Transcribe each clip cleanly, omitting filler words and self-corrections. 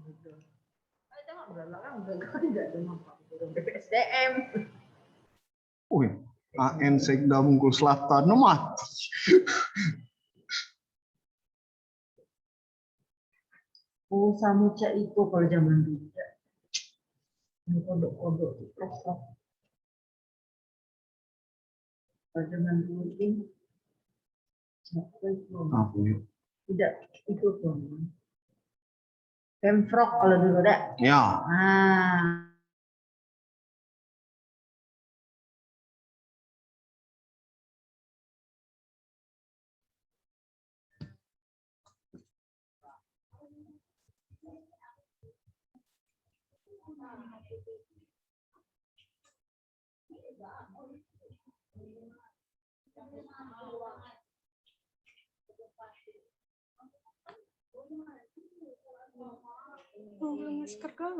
gitu. Tengok belakang tidak ada BPSDM. Wih, AN Sekda Bengkulu Selatan mati. Oh, Samuca itu kalau zaman dulu. Kodok-kodok di prosok. Kalau zaman dulu ini, tidak itu tuh. Pemprov kalau dulu ada. Ya. Ah. Masker kan?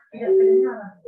Tidak kedengaran.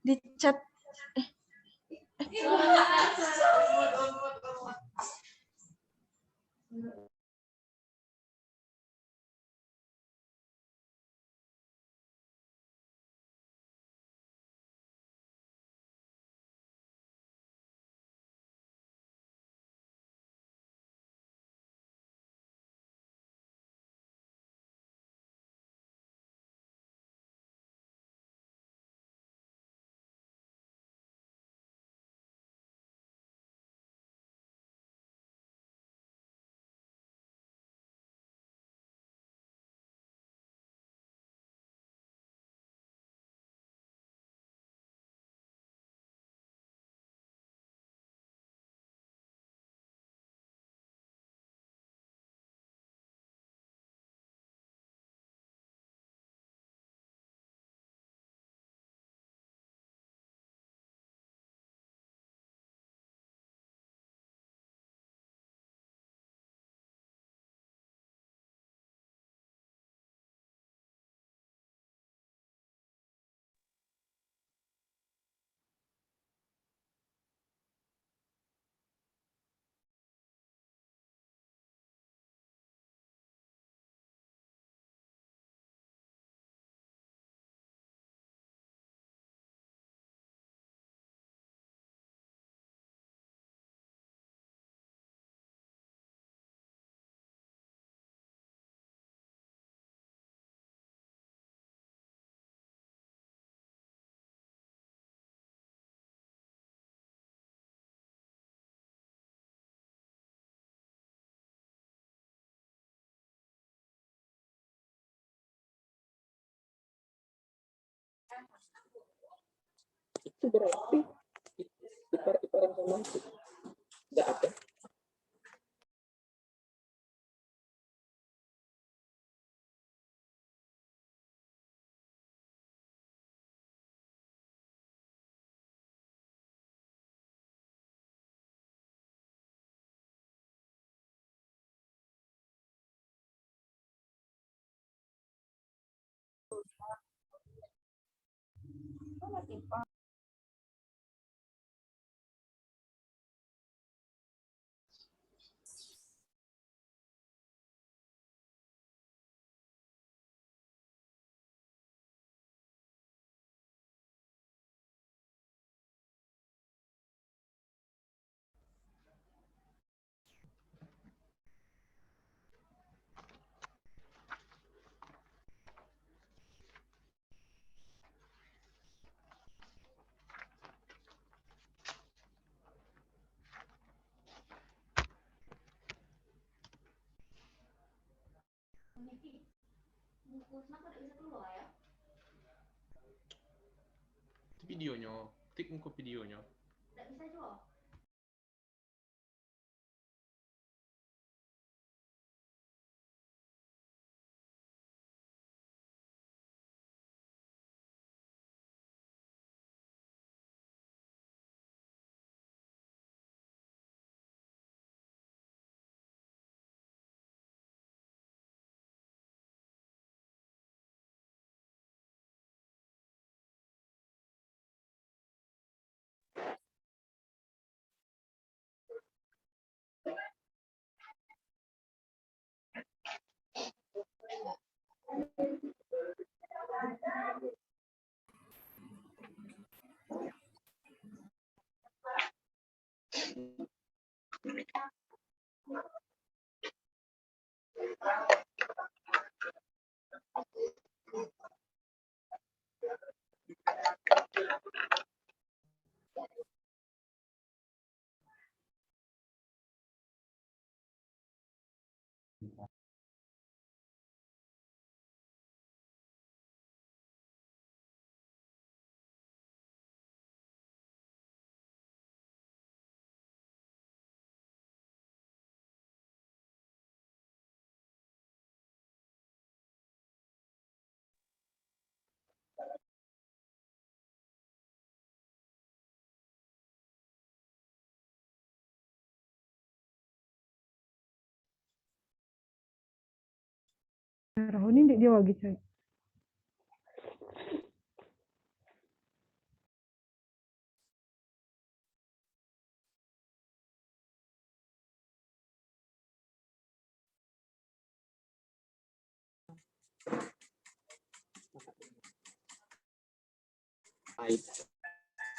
Di chat itu berarti ipar-iparan sama itu nggak ada. Videonya, klik muka videonya. Rahoni hindi dia lagi cek.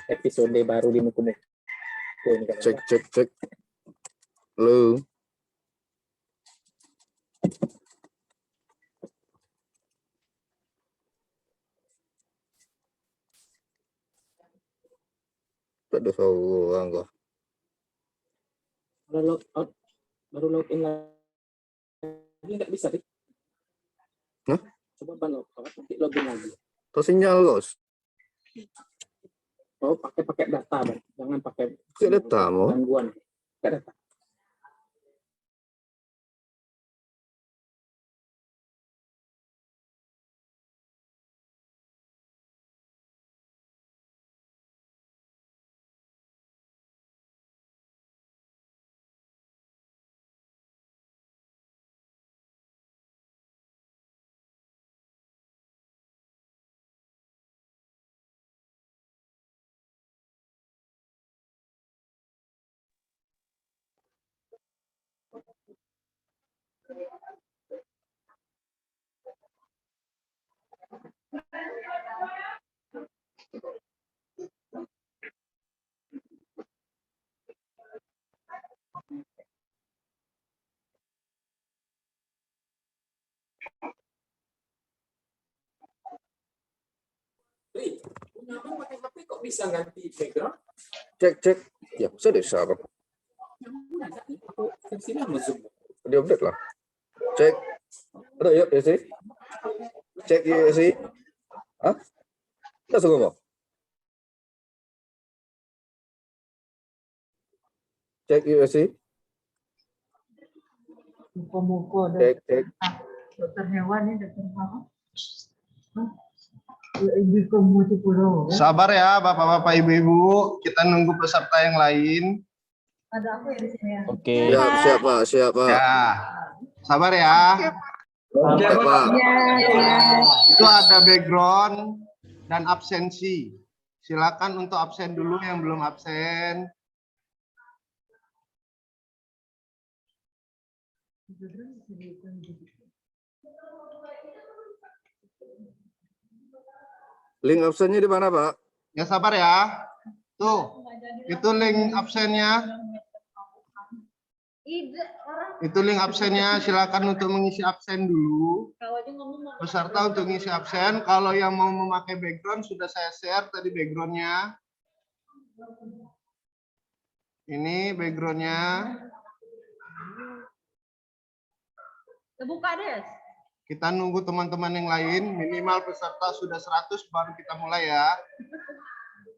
Episode baru di Muku Muku. Cek. Halo. Ada seorang kok. Baru login lagi nggak bisa deh. Hah? Coba ban nanti login lagi. Tuh sinyal los. Oh pakai data Bang. Jangan pakai Data mo. gangguan. Pakai data. Punya abang pakai HP kok bisa ganti background? Cek. Ya, sudah siapa? Aku versi lama Zoom. Di update lah. Cek. Ada yuk ya sih. Cek ya sih. Hah? Tidak suka mau. Cek ya sih. Muka-muka Cek. dokter hewan ini dokter apa? Ibu kamu di pulau. Sabar ya Bapak-bapak Ibu-ibu, kita nunggu peserta yang lain. Ada aku ya di sini ya. Oke. Siap Pak. Ya. Sabar ya. Ya, Pak. Itu ada background dan absensi. Silakan untuk absen dulu yang belum absen. Link absennya di mana, Pak? Ya sabar ya. Tuh, itu link absennya. Itu link absennya. Silakan untuk mengisi absen dulu. Peserta untuk mengisi absen. Kalau yang mau memakai background sudah saya share tadi backgroundnya. Ini backgroundnya. Terbuka deh. Kita nunggu teman-teman yang lain. Minimal peserta sudah 100 baru kita mulai ya.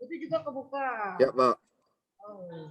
Itu juga kebuka. Ya, Pak. Oh.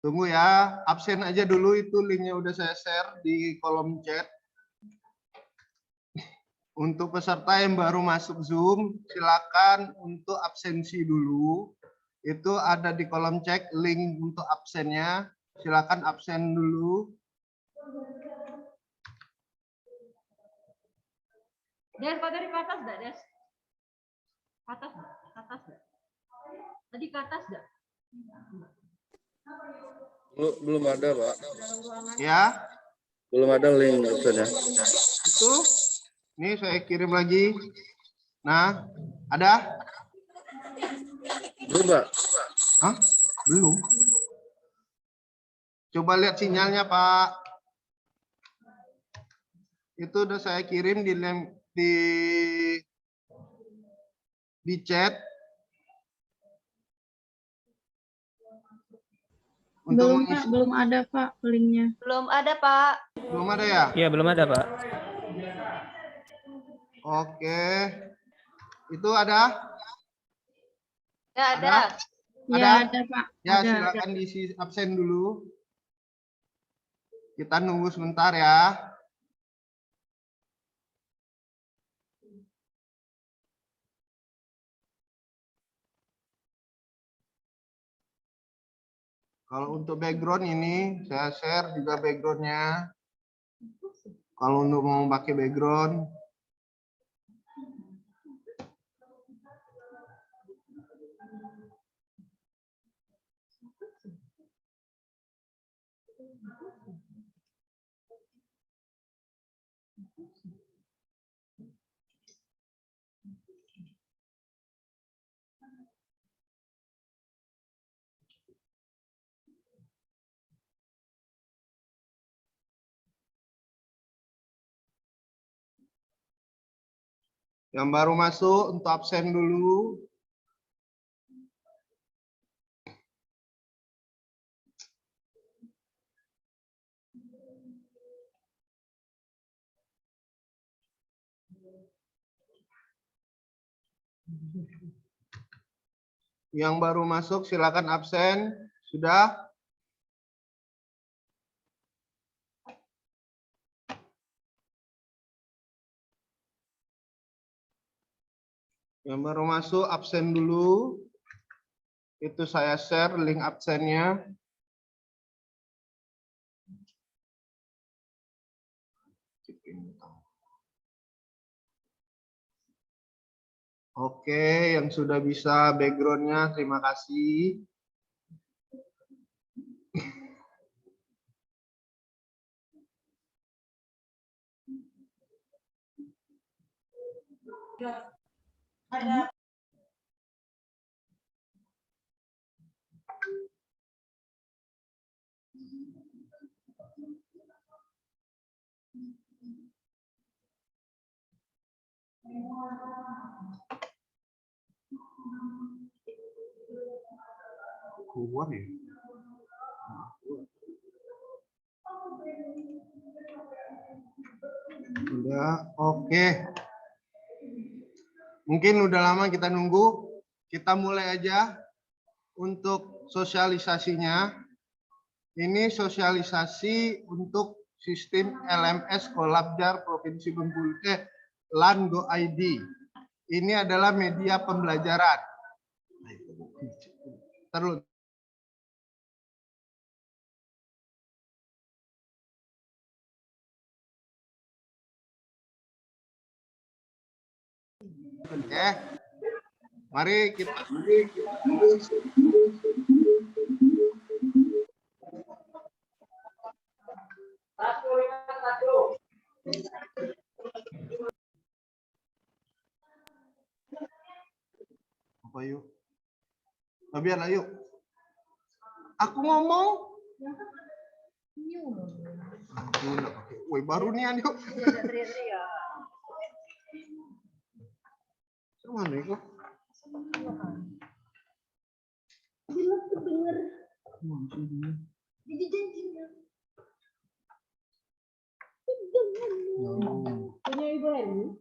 Tunggu ya, absen aja dulu, itu linknya udah saya share di kolom chat. Untuk peserta yang baru masuk Zoom, silakan untuk absensi dulu. Itu ada di kolom chat link untuk absennya. Silakan absen dulu. Des, kau dari ke atas dah, Des? Ke atas, ke atas dah. Tadi ke atas dah. Belum ada, Pak. Ya, Belum ada link absennya. itu. Ini saya kirim lagi. Nah, ada? Belum, Pak. Hah? Belum. Coba lihat sinyalnya, Pak. Itu udah saya kirim di chat. Untuk Belum, Pak. Belum ada, Pak, linknya. Belum ada, Pak. Belum ada ya? Iya, belum ada, Pak. Oke. Itu ada? Ya, ada. Ya, ada, Pak. Ya, Ada. silakan diisi absen dulu. Kita nunggu sebentar ya. Kalau untuk background ini, saya share juga backgroundnya. Kalau untuk mau pakai background, yang baru masuk untuk absen dulu. Yang baru masuk silakan absen. Sudah? Yang baru masuk absen dulu. Itu saya share link absennya. Oke, yang sudah bisa backgroundnya terima kasih. Keluar ya. Udah, oke. Mungkin udah lama kita nunggu. Kita mulai aja untuk sosialisasinya. Ini sosialisasi untuk sistem LMS Kolabjar Provinsi Bengkulu, LAN Go ID. Ini adalah media pembelajaran. Terus. Oke, mari kita. Apa yuk? Biar yuk. Aku ngomong. Woi baru nih yuk. Mana itu? Punya Ibu Heni?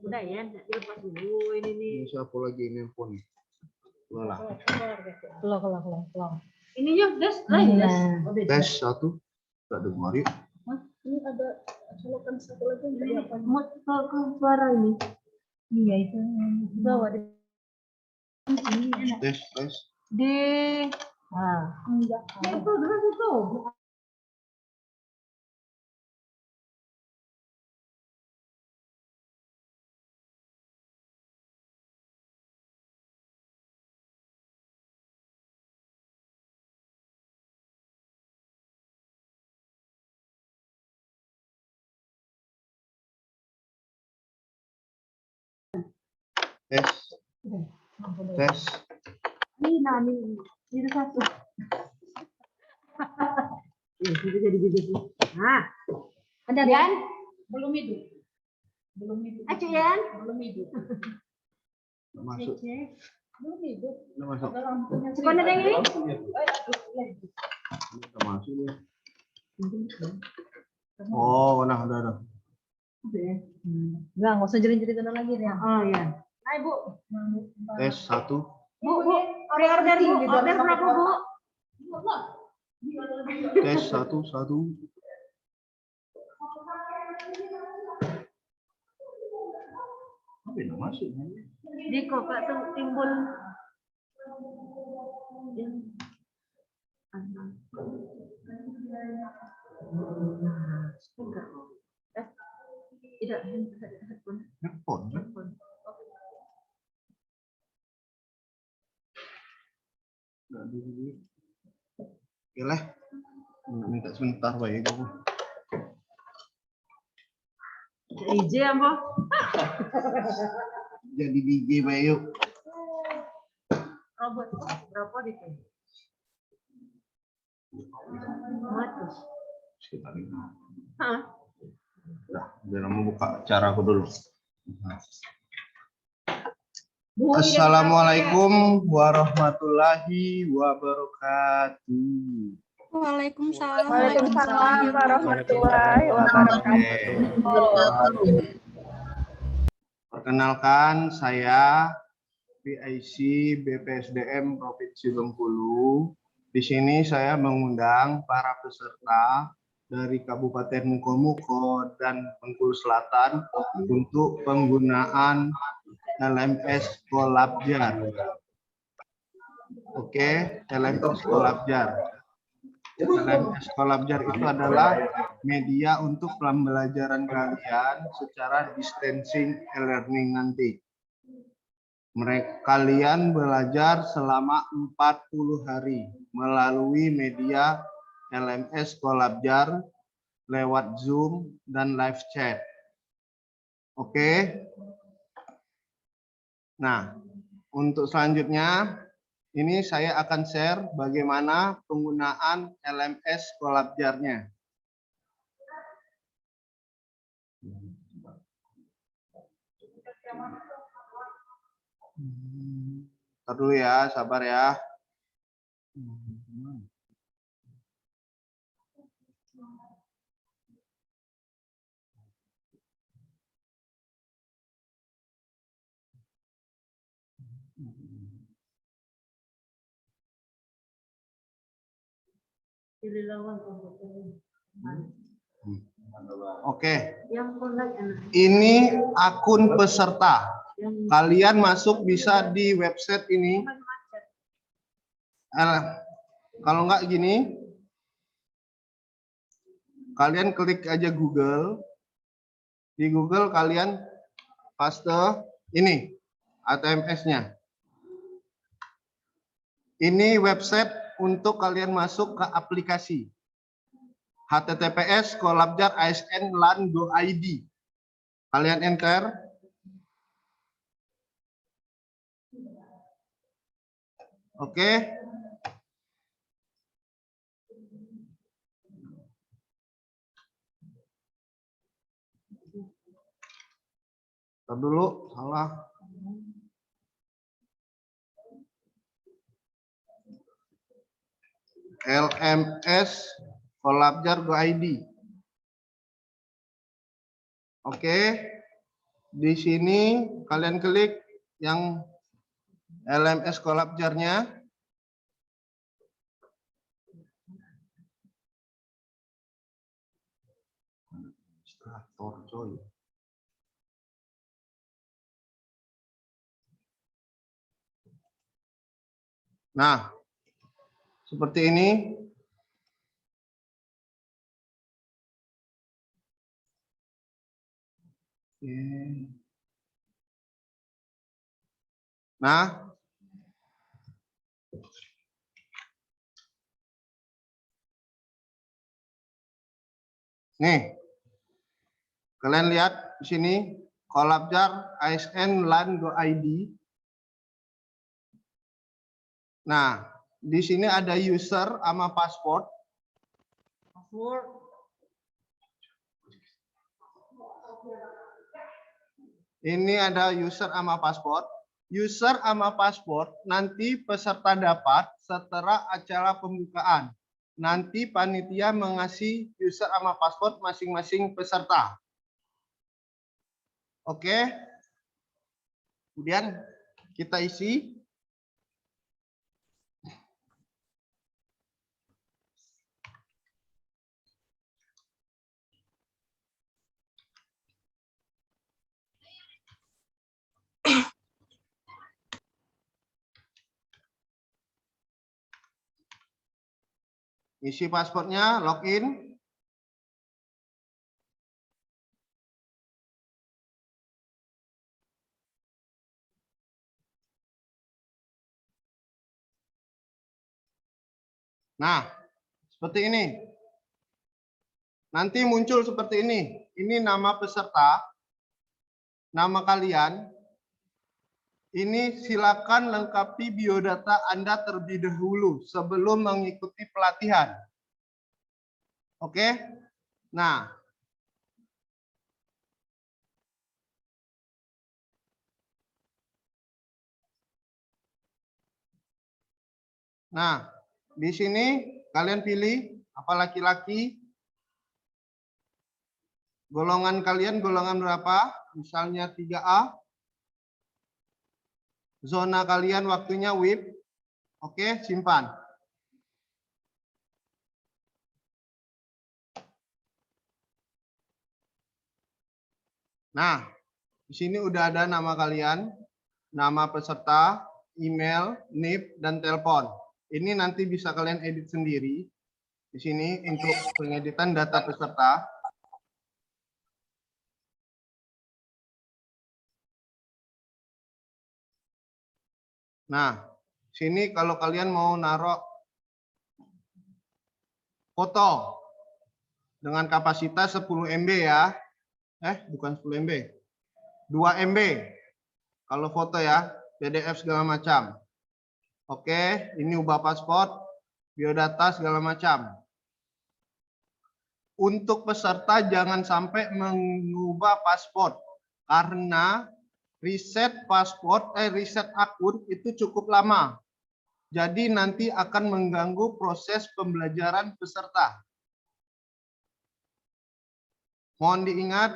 Udah ya, dilepas dulu ini nih. Ini siapa lagi ini handphone? Lola. Keluar. Ini yuk, Des. Tes 1. Tak dengar yuk. Ini ada colokan satu lagi yang apa? Mau ke suara ini. Iya itu. Bawa di Tes. di enggak. Itu dulu itu. Tes. Ini satu. Nah, ada kan? Belum hidup. Acu Yan? Belum hidup. Masuk. Belum hidup. Udah masuk. Bukan ada yang ini? Udah masuk dia. Oh, udah. Enggak usah jerit-jerit lagi ya. Oh iya. Hai Bu. Tes 1. Bu, order Bu. Order berapa Bu? Tes 1. Apa yang masuk? Di kok tuh timbul tidak Handphone. Oke lah. Minta sebentar baik aku. DJ apa? Jadi DJ baik. Robot berapa di sini? Matus. Sekitar ini. Hah? Udah, biar membuka acara aku dulu. Bu, Assalamualaikum warahmatullahi wabarakatuh. Waalaikumsalam. Waalaikumsalam warahmatullahi wabarakatuh. Perkenalkan, saya PIC BPSDM Provinsi Bengkulu. Di sini saya mengundang para peserta dari Kabupaten Mukomuko dan Bengkulu Selatan untuk penggunaan LMS Kolabjar. Oke, LMS Kolabjar. LMS Kolabjar itu adalah media untuk pembelajaran kalian secara distancing e-learning nanti. Kalian belajar selama 40 hari melalui media LMS Kolabjar lewat Zoom dan live chat. Oke. Nah, untuk selanjutnya ini saya akan share bagaimana penggunaan LMS Kolabjarnya. Ntar dulu ya, sabar ya. Oke. Ini akun peserta. Kalian masuk bisa di website ini. Kalau nggak gini, kalian klik aja Google. Di Google kalian paste ini HTMS-nya. Ini website untuk kalian masuk ke aplikasi. https://kolabjar.asn.lan.id. Kalian enter. Oke. Ntar dulu, salah. LMS Kolabjar.id. Oke. Di sini kalian klik yang LMS Kolabjarnya. Nah, seperti ini. Nah, nih, kalian lihat di sini Kolabjar asn.lan.id. Nah, di sini ada user sama password. Ini ada user sama password. User sama password nanti peserta dapat setelah acara pembukaan. Nanti panitia mengasih user sama password masing-masing peserta. Oke. Kemudian kita isi. Isi passwordnya, login. Nah, seperti ini. Nanti muncul seperti ini. Ini nama peserta, nama kalian. Ini silakan lengkapi biodata Anda terlebih dahulu sebelum mengikuti pelatihan. Oke? Nah, di sini Kalian pilih apa laki-laki? Golongan kalian golongan berapa? Misalnya 3A. Zona kalian waktunya WIB. Oke, simpan. Nah, di sini udah ada nama kalian, nama peserta, email, NIP, dan telepon. Ini nanti bisa kalian edit sendiri. Di sini untuk pengeditan data peserta. Nah, sini kalau kalian mau naruh foto dengan kapasitas 10 MB ya. Bukan 10 MB. 2 MB. Kalau foto ya, PDF segala macam. Oke, ini ubah paspor, biodata segala macam. Untuk peserta jangan sampai mengubah paspor karena riset akun itu cukup lama. Jadi nanti akan mengganggu proses pembelajaran peserta. Mohon diingat,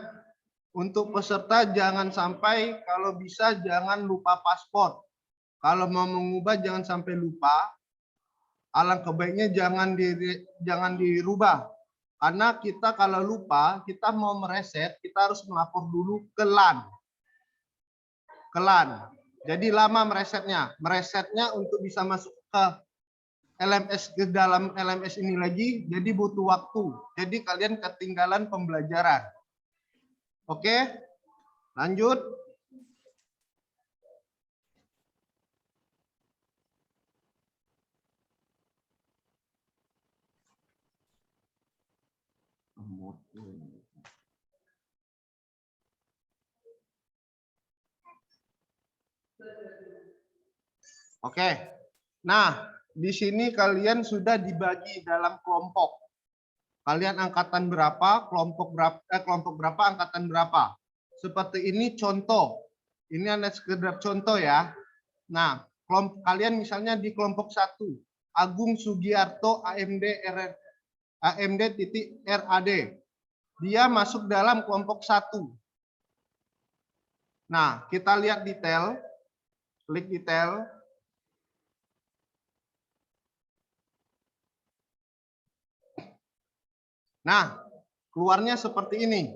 untuk peserta jangan sampai, kalau bisa jangan lupa paspor. Kalau mau mengubah jangan sampai lupa. Alangkah baiknya jangan dirubah. Karena kita kalau lupa, kita mau mereset, kita harus melapor dulu ke LAN. Jadi lama meresetnya. Meresetnya untuk bisa masuk ke LMS, ke dalam LMS ini lagi, jadi butuh waktu. Jadi kalian ketinggalan pembelajaran. Oke, lanjut. Oke, nah di sini kalian sudah dibagi dalam kelompok. Kalian angkatan berapa, kelompok berapa, angkatan berapa. Seperti ini contoh. Ini hanya sekedar contoh ya. Nah, kalian misalnya di kelompok 1, Agung Sugiarto AMD.RAD. Dia masuk dalam kelompok 1. Nah, kita lihat detail. Klik detail. Nah, keluarnya seperti ini.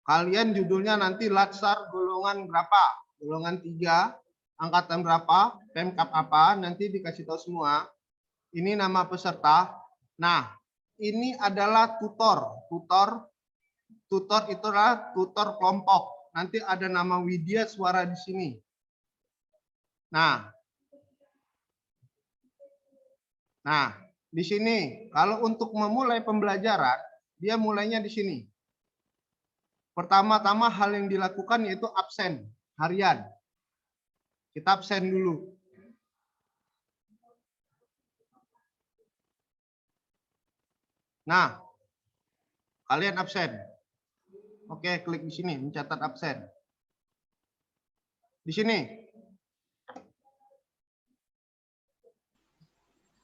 Kalian judulnya nanti Latsar golongan berapa? Golongan 3, angkatan berapa, Pemkap apa, nanti dikasih tahu semua. Ini nama peserta. Nah, ini adalah tutor. Tutor itu adalah tutor kelompok. Nanti ada nama Widya Suara di sini. Nah, di sini kalau untuk memulai pembelajaran, dia mulainya di sini. Pertama-tama hal yang dilakukan yaitu absen harian. Kita absen dulu. Nah, kalian absen. Oke, klik di sini mencatat absen. Di sini.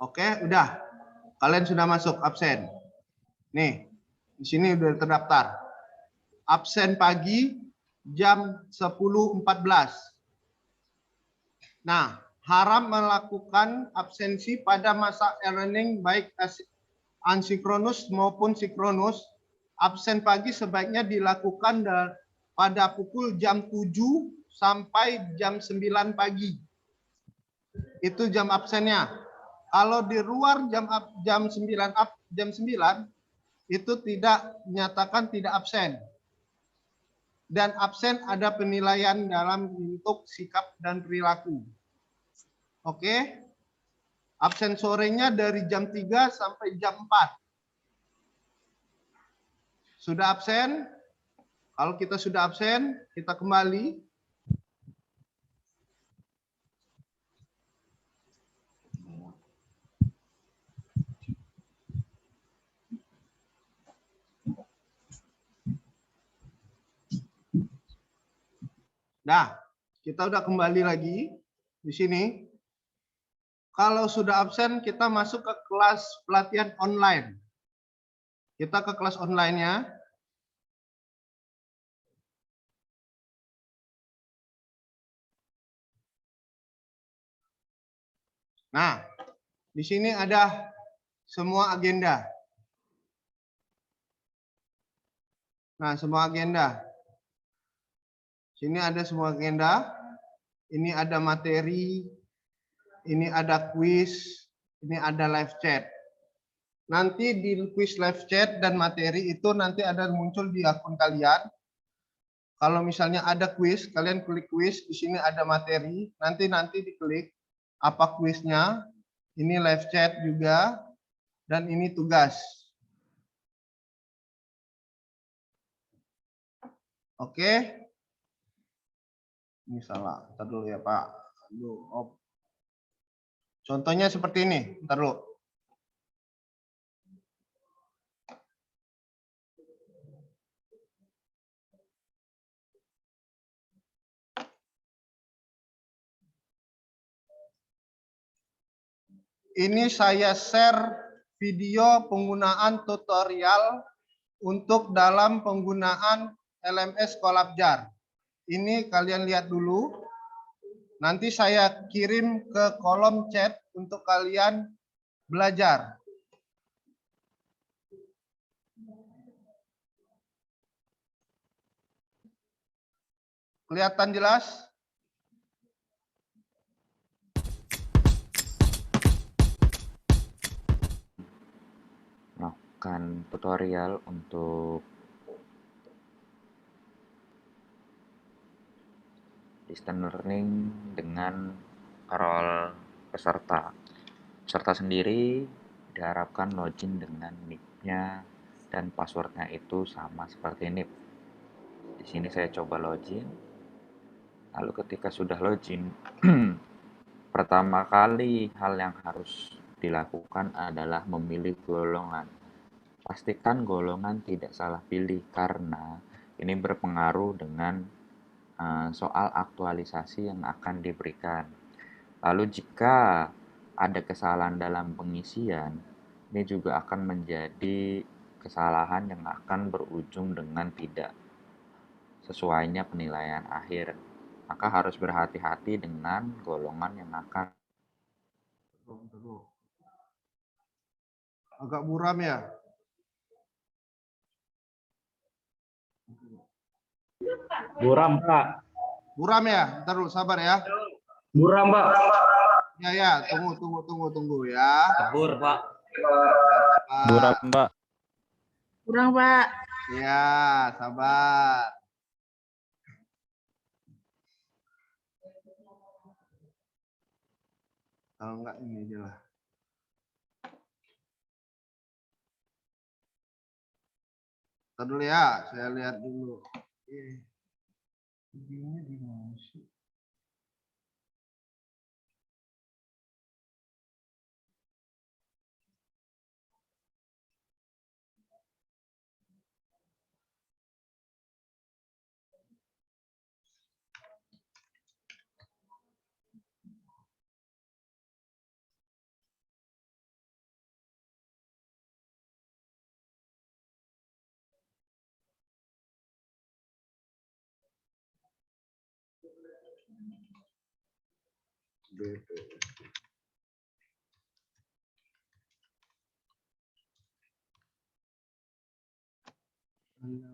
Oke, udah. Kalian sudah masuk absen. Nih, di sini udah terdaftar. Absen pagi jam 10.14. Nah, haram melakukan absensi pada masa e-learning baik asinkronus maupun sinkronus. Absen pagi sebaiknya dilakukan pada pukul jam 7 sampai jam 9 pagi. Itu jam absennya. Kalau di luar jam 9 itu tidak dinyatakan tidak absen. Dan absen ada penilaian dalam bentuk sikap dan perilaku. Oke. Absen sorenya dari jam 3 sampai jam 4. Sudah absen? Kalau kita sudah absen, kita kembali. Nah, kita udah kembali lagi di sini. Kalau sudah absen, kita masuk ke kelas pelatihan online. Kita ke kelas online-nya. Nah, di sini ada semua agenda. Nah, semua agenda. Sini ada semua agenda. Ini ada materi, ini ada kuis, ini ada live chat. Nanti di kuis live chat dan materi itu nanti ada muncul di akun kalian. Kalau misalnya ada kuis, kalian klik kuis, di sini ada materi, nanti diklik apa kuisnya. Ini live chat juga dan ini tugas. Oke. Ini salah. Ntar dulu ya, Pak. Aduh, op. Contohnya seperti ini. Ntar dulu. Ini saya share video penggunaan tutorial untuk dalam penggunaan LMS Kolabjar. Ini kalian lihat dulu. Nanti saya kirim ke kolom chat untuk kalian belajar. Kelihatan jelas? Melakukan tutorial untuk distance learning dengan role peserta. Peserta sendiri diharapkan login dengan nick-nya dan password-nya itu sama seperti NIP. Di sini saya coba login. Lalu ketika sudah login, pertama kali hal yang harus dilakukan adalah memilih golongan. Pastikan golongan tidak salah pilih karena ini berpengaruh dengan soal aktualisasi yang akan diberikan. Lalu jika ada kesalahan dalam pengisian, ini juga akan menjadi kesalahan yang akan berujung dengan tidak sesuainya penilaian akhir. Maka harus berhati-hati dengan golongan yang akan. Agak buram ya? Buram, Pak. Buram ya? Ntar dulu, sabar ya. Buram, Pak. Ya, tunggu ya. Kabur, Pak. Buram, Mbak. Kurang, Pak. Ya, sabar. Kalau enggak ini aja lah. Ntar dulu ya, saya lihat dulu. Videonya di mana sih?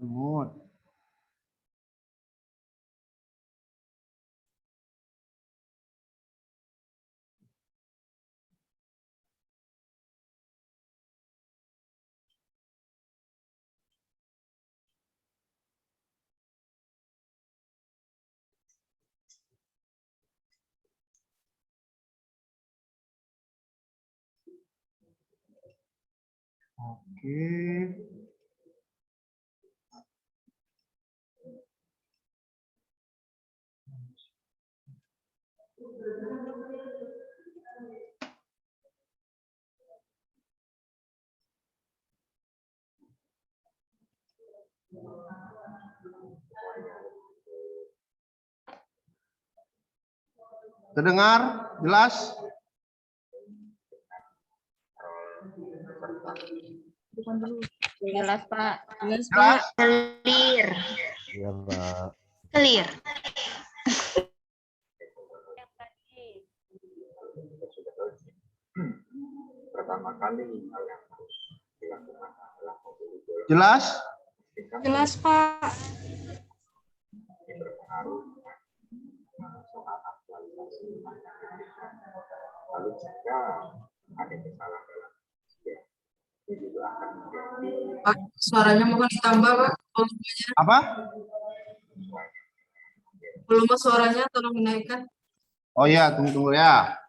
Mood. Oke. Terdengar jelas? Bukan dulu. Jelas, Pak. Jelas, Jelas? Pak. Clear. Iya, Pak. Clear. Pertama kali hal yang harus dilakukan adalah mobilisasi Jelas? Jelas, Pak. berpengaruh soal aktualisasi. Lalu jika ada kesalahan dalam itu juga akan menjadi Pak, suaranya mohon ditambah, Pak. Volumenya. Apa? Volume suaranya tolong dinaikkan. Oh iya, tunggu ya.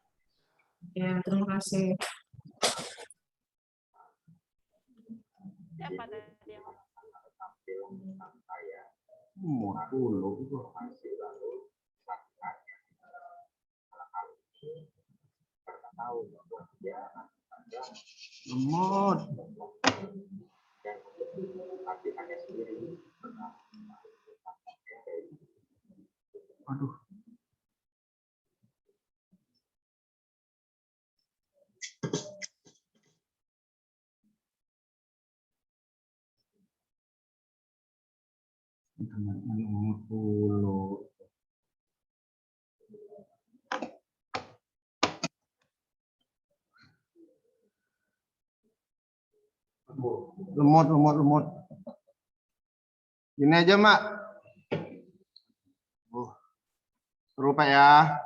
Ya, terima kasih. Siapa tadi yang tampil tentang saya Mau dulu. informasi lalu lakukannya. Kalau hal ini karena tahu bahwa dia ada Lemot. dan latihannya sendiri. Aduh. Ini umur dulu. Lemot. Gini aja, Mak. Seru, Pak ya.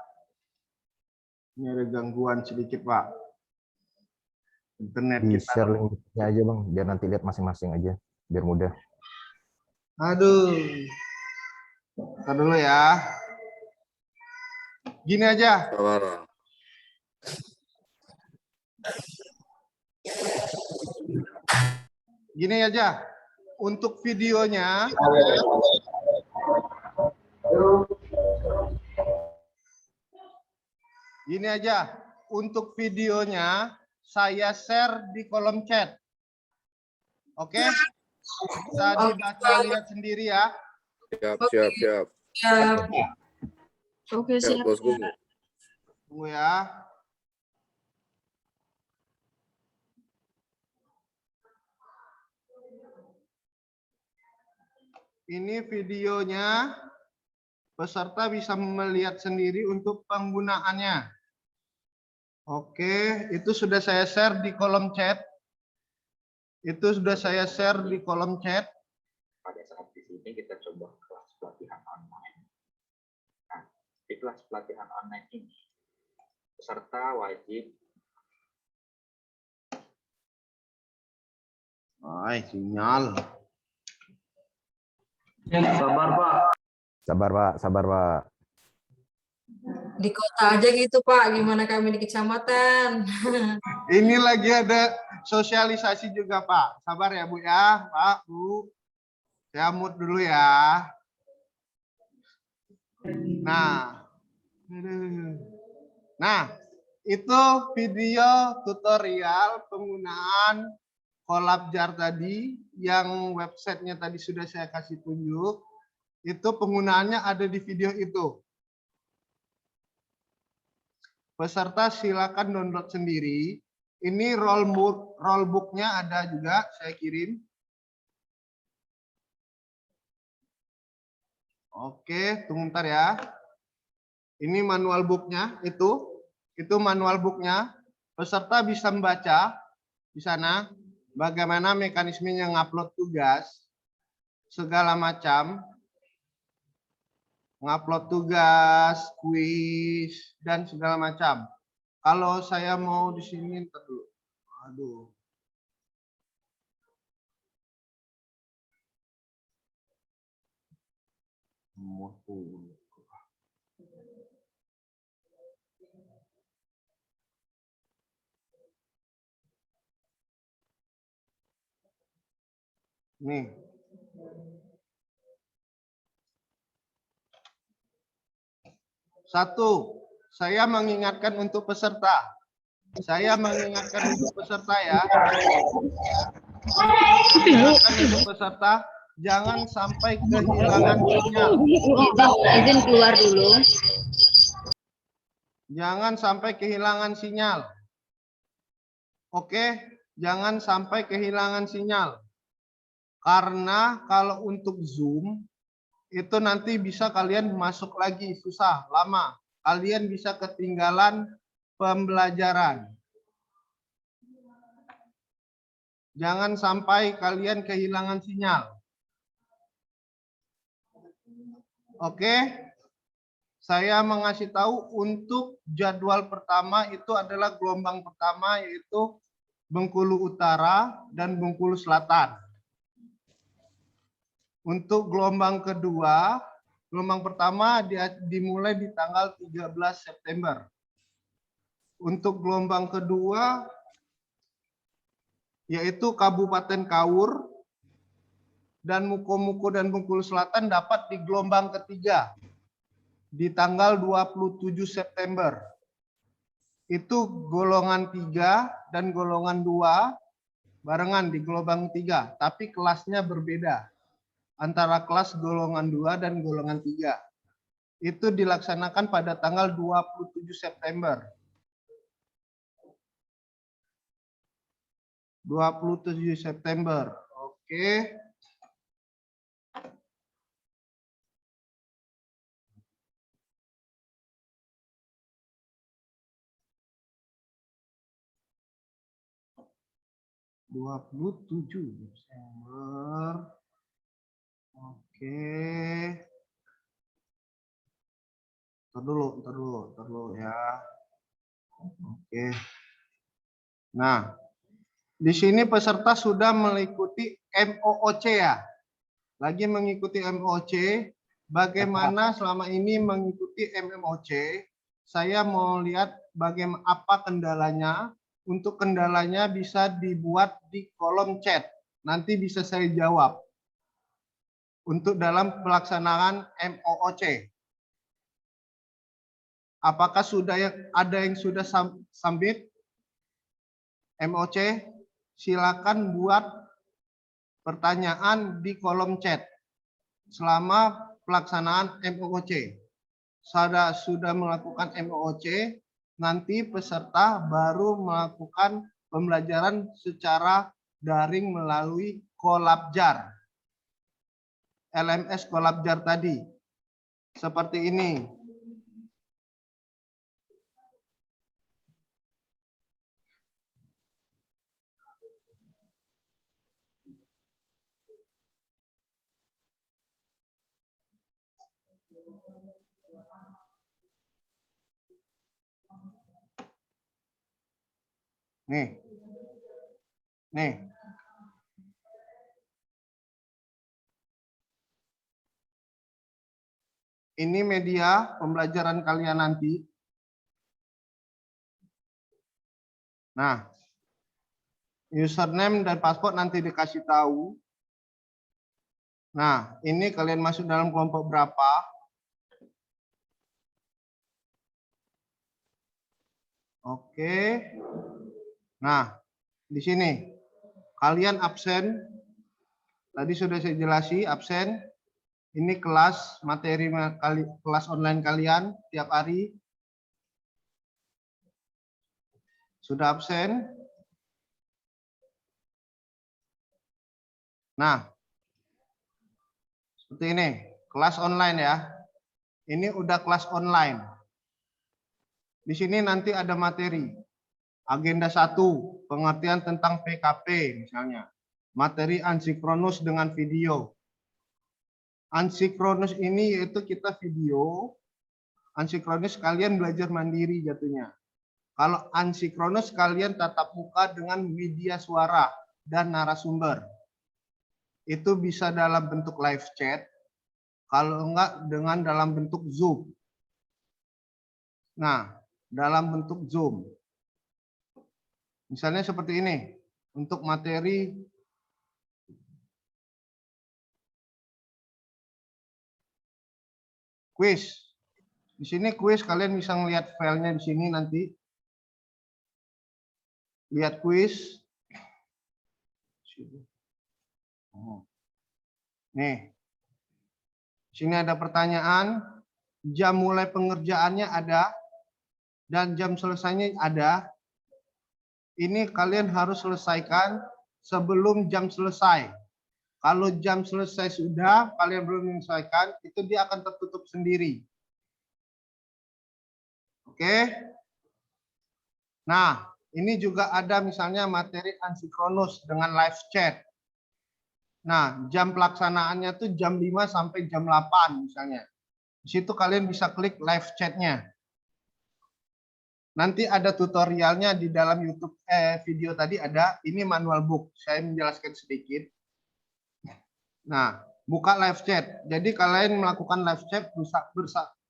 Ini ada gangguan sedikit, Pak. Internet Di kita. share linknya aja, Bang, biar nanti lihat masing-masing aja, biar mudah. Aduh. Ntar dulu ya. Gini aja. Sabar. Gini aja. Untuk videonya. Gini aja. Untuk videonya saya share di kolom chat. Oke? Bisa dibaca lihat sendiri ya. Siap. Ya. Oke, Siap, siap. Bosku. Tunggu ya. Ini videonya. Peserta bisa melihat sendiri untuk penggunaannya. Oke, itu sudah saya share di kolom chat. Itu sudah saya share di kolom chat. Pada saat di sini kita coba kelas pelatihan online. Nah, di kelas pelatihan online ini peserta wajib Sinyal. Sabar, Pak. Di kota aja gitu, Pak. Gimana kami di kecamatan? Ini lagi ada sosialisasi juga, Pak. Sabar ya, Bu ya, Pak, Bu. Saya mute dulu ya. Nah, itu video tutorial penggunaan Collabjar tadi yang websitenya tadi sudah saya kasih tunjuk. Itu penggunaannya ada di video itu. Peserta silakan download sendiri. Ini rollbook-nya ada juga, saya kirim. Oke, tunggu bentar ya. Ini manual booknya, itu manual booknya. Peserta bisa membaca di sana bagaimana mekanismenya ngupload tugas, segala macam. Ngupload tugas, kuis, dan segala macam. Kalau saya mau di sini, ntar dulu. Aduh. Nih. Satu, saya mengingatkan untuk peserta. Saya mengingatkan untuk peserta ya. Mengingatkan untuk peserta, jangan sampai kehilangan sinyal. Izin keluar dulu. Jangan sampai kehilangan sinyal. Oke, jangan sampai kehilangan sinyal. Karena kalau untuk Zoom, itu nanti bisa kalian masuk lagi, susah, lama. Kalian bisa ketinggalan pembelajaran. Jangan sampai kalian kehilangan sinyal. Oke, saya mengasih tahu untuk jadwal pertama itu adalah gelombang pertama yaitu Bengkulu Utara dan Bengkulu Selatan. Untuk gelombang kedua, gelombang pertama dimulai di tanggal 13 September. Untuk gelombang kedua yaitu Kabupaten Kaur dan Muko-Muko dan Bengkulu Selatan dapat di gelombang ketiga di tanggal 27 September. Itu golongan 3 dan golongan 2 barengan di gelombang 3, tapi kelasnya berbeda antara kelas golongan 2 dan golongan 3. Itu dilaksanakan pada tanggal 27 September. 27 September. Oke. (27 Desember). Oke. Ntar dulu ya. Oke. Nah, di sini peserta sudah mengikuti MOOC ya. Lagi mengikuti MOOC. Bagaimana selama ini mengikuti MOOC? Saya mau lihat bagaimana apa kendalanya. Untuk kendalanya bisa dibuat di kolom chat. Nanti bisa saya jawab. Untuk dalam pelaksanaan MOOC. Apakah ada yang sudah submit MOOC? Silakan buat pertanyaan di kolom chat selama pelaksanaan MOOC. Sudah melakukan MOOC, nanti peserta baru melakukan pembelajaran secara daring melalui Kolabjar. LMS Kolabjar tadi. Seperti ini. Nih. Ini media pembelajaran kalian nanti. Nah, username dan password nanti dikasih tahu. Nah, ini kalian masuk dalam kelompok berapa? Oke. Nah, di sini kalian absen. Tadi sudah saya jelasi absen. Ini kelas materi kelas online kalian tiap hari. Sudah absen. Nah, seperti ini, kelas online ya. Ini udah kelas online. Di sini nanti ada materi. Agenda 1, pengertian tentang PKP misalnya. Materi ansinkronus dengan video. Ansinkronus ini yaitu kita video. Ansinkronus kalian belajar mandiri jatuhnya. Kalau ansinkronus kalian tatap muka dengan media suara dan narasumber. Itu bisa dalam bentuk live chat. Kalau enggak dengan dalam bentuk Zoom. Nah, dalam bentuk Zoom. Misalnya seperti ini. Untuk materi quiz. Di sini quiz kalian bisa melihat filenya di sini nanti. Lihat quiz. Nih. Di sini ada pertanyaan. Jam mulai pengerjaannya ada. Dan jam selesainya ada. ini kalian harus selesaikan sebelum jam selesai. Kalau jam selesai sudah, kalian belum menyelesaikan, itu dia akan tertutup sendiri. Oke. Nah, ini juga ada misalnya materi asinkronus dengan live chat. Nah, jam pelaksanaannya tuh jam 5 sampai jam 8 misalnya. Di situ kalian bisa klik live chat-nya. Nanti ada tutorialnya di dalam YouTube video tadi ada, ini manual book. Saya menjelaskan sedikit. Nah, buka live chat. Jadi kalian melakukan live chat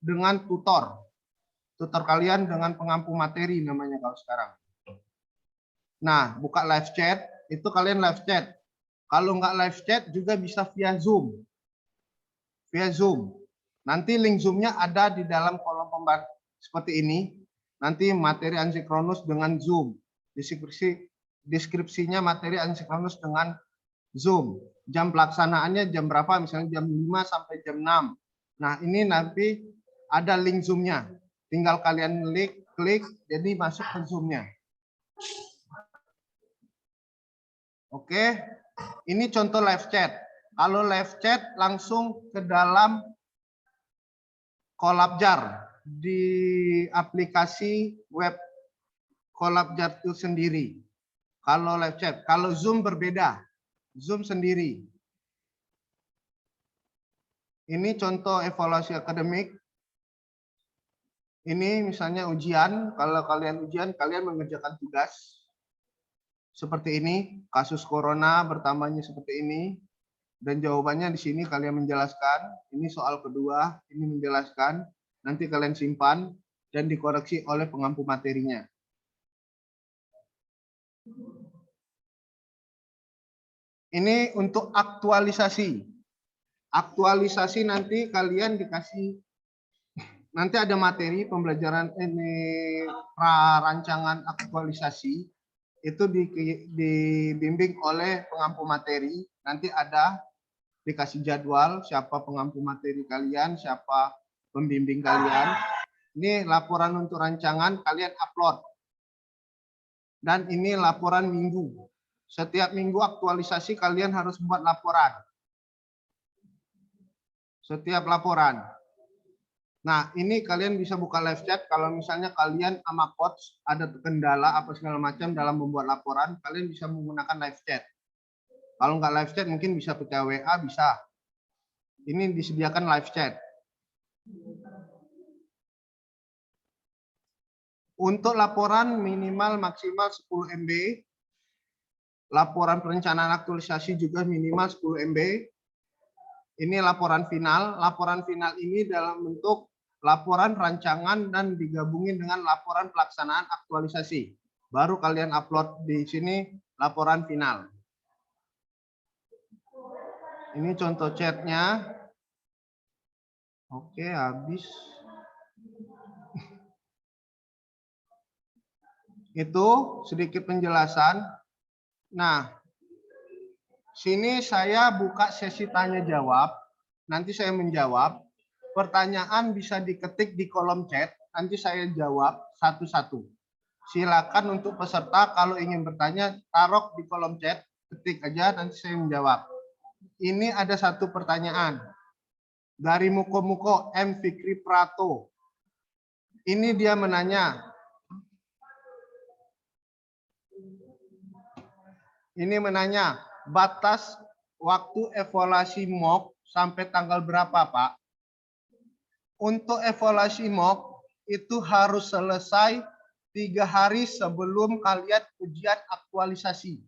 dengan tutor. Tutor kalian dengan pengampu materi namanya kalau sekarang. Nah, buka live chat, itu kalian live chat. Kalau nggak live chat juga bisa via Zoom. Via Zoom. Nanti link Zoom-nya ada di dalam kolom pembahasan seperti ini. Nanti materi asinkronus dengan Zoom. Deskripsinya materi asinkronus dengan Zoom. Jam pelaksanaannya jam berapa? Misalnya jam 5 sampai jam 6. Nah, ini nanti ada link Zoom-nya. Tinggal kalian klik, jadi masuk ke Zoom-nya. Oke, ini contoh live chat. Kalau live chat langsung ke dalam Collabjar di aplikasi web Collabjar itu sendiri. Kalau live chat, kalau Zoom berbeda, Zoom sendiri. Ini contoh evaluasi akademik. Ini misalnya ujian, kalau kalian ujian, kalian mengerjakan tugas. Seperti ini, kasus corona bertambahnya seperti ini. Dan jawabannya di sini kalian menjelaskan. Ini soal kedua, ini menjelaskan. Nanti kalian simpan dan dikoreksi oleh pengampu materinya. Ini untuk aktualisasi. Aktualisasi nanti kalian dikasih, nanti ada materi pembelajaran ini rancangan aktualisasi. Itu dibimbing oleh pengampu materi. Nanti ada dikasih jadwal siapa pengampu materi kalian, siapa pembimbing kalian. Ini laporan untuk rancangan kalian upload. Dan ini laporan minggu. Setiap minggu aktualisasi kalian harus buat laporan. Setiap laporan. Nah, ini kalian bisa buka live chat. Kalau misalnya kalian sama coach ada kendala apa segala macam dalam membuat laporan, kalian bisa menggunakan live chat. Kalau nggak live chat mungkin bisa pakai WA, bisa. Ini disediakan live chat. Untuk laporan minimal maksimal 10 MB. Laporan perencanaan aktualisasi juga minimal 10 MB. Ini laporan final. Laporan final ini dalam bentuk laporan rancangan dan digabungin dengan laporan pelaksanaan aktualisasi. Baru kalian upload di sini laporan final. Ini contoh chatnya. Oke, habis. Itu sedikit penjelasan. Nah, sini saya buka sesi tanya jawab. Nanti saya menjawab. Pertanyaan bisa diketik di kolom chat. Nanti saya jawab satu-satu. Silakan untuk peserta kalau ingin bertanya, taruh di kolom chat. Ketik aja, nanti saya menjawab. Ini ada satu pertanyaan. Dari Muko-Muko M. Fikri Prato. Ini dia menanya. Ini menanya, batas waktu evaluasi mock sampai tanggal berapa, Pak? Untuk evaluasi mock itu harus selesai 3 hari sebelum kalian ujian aktualisasi.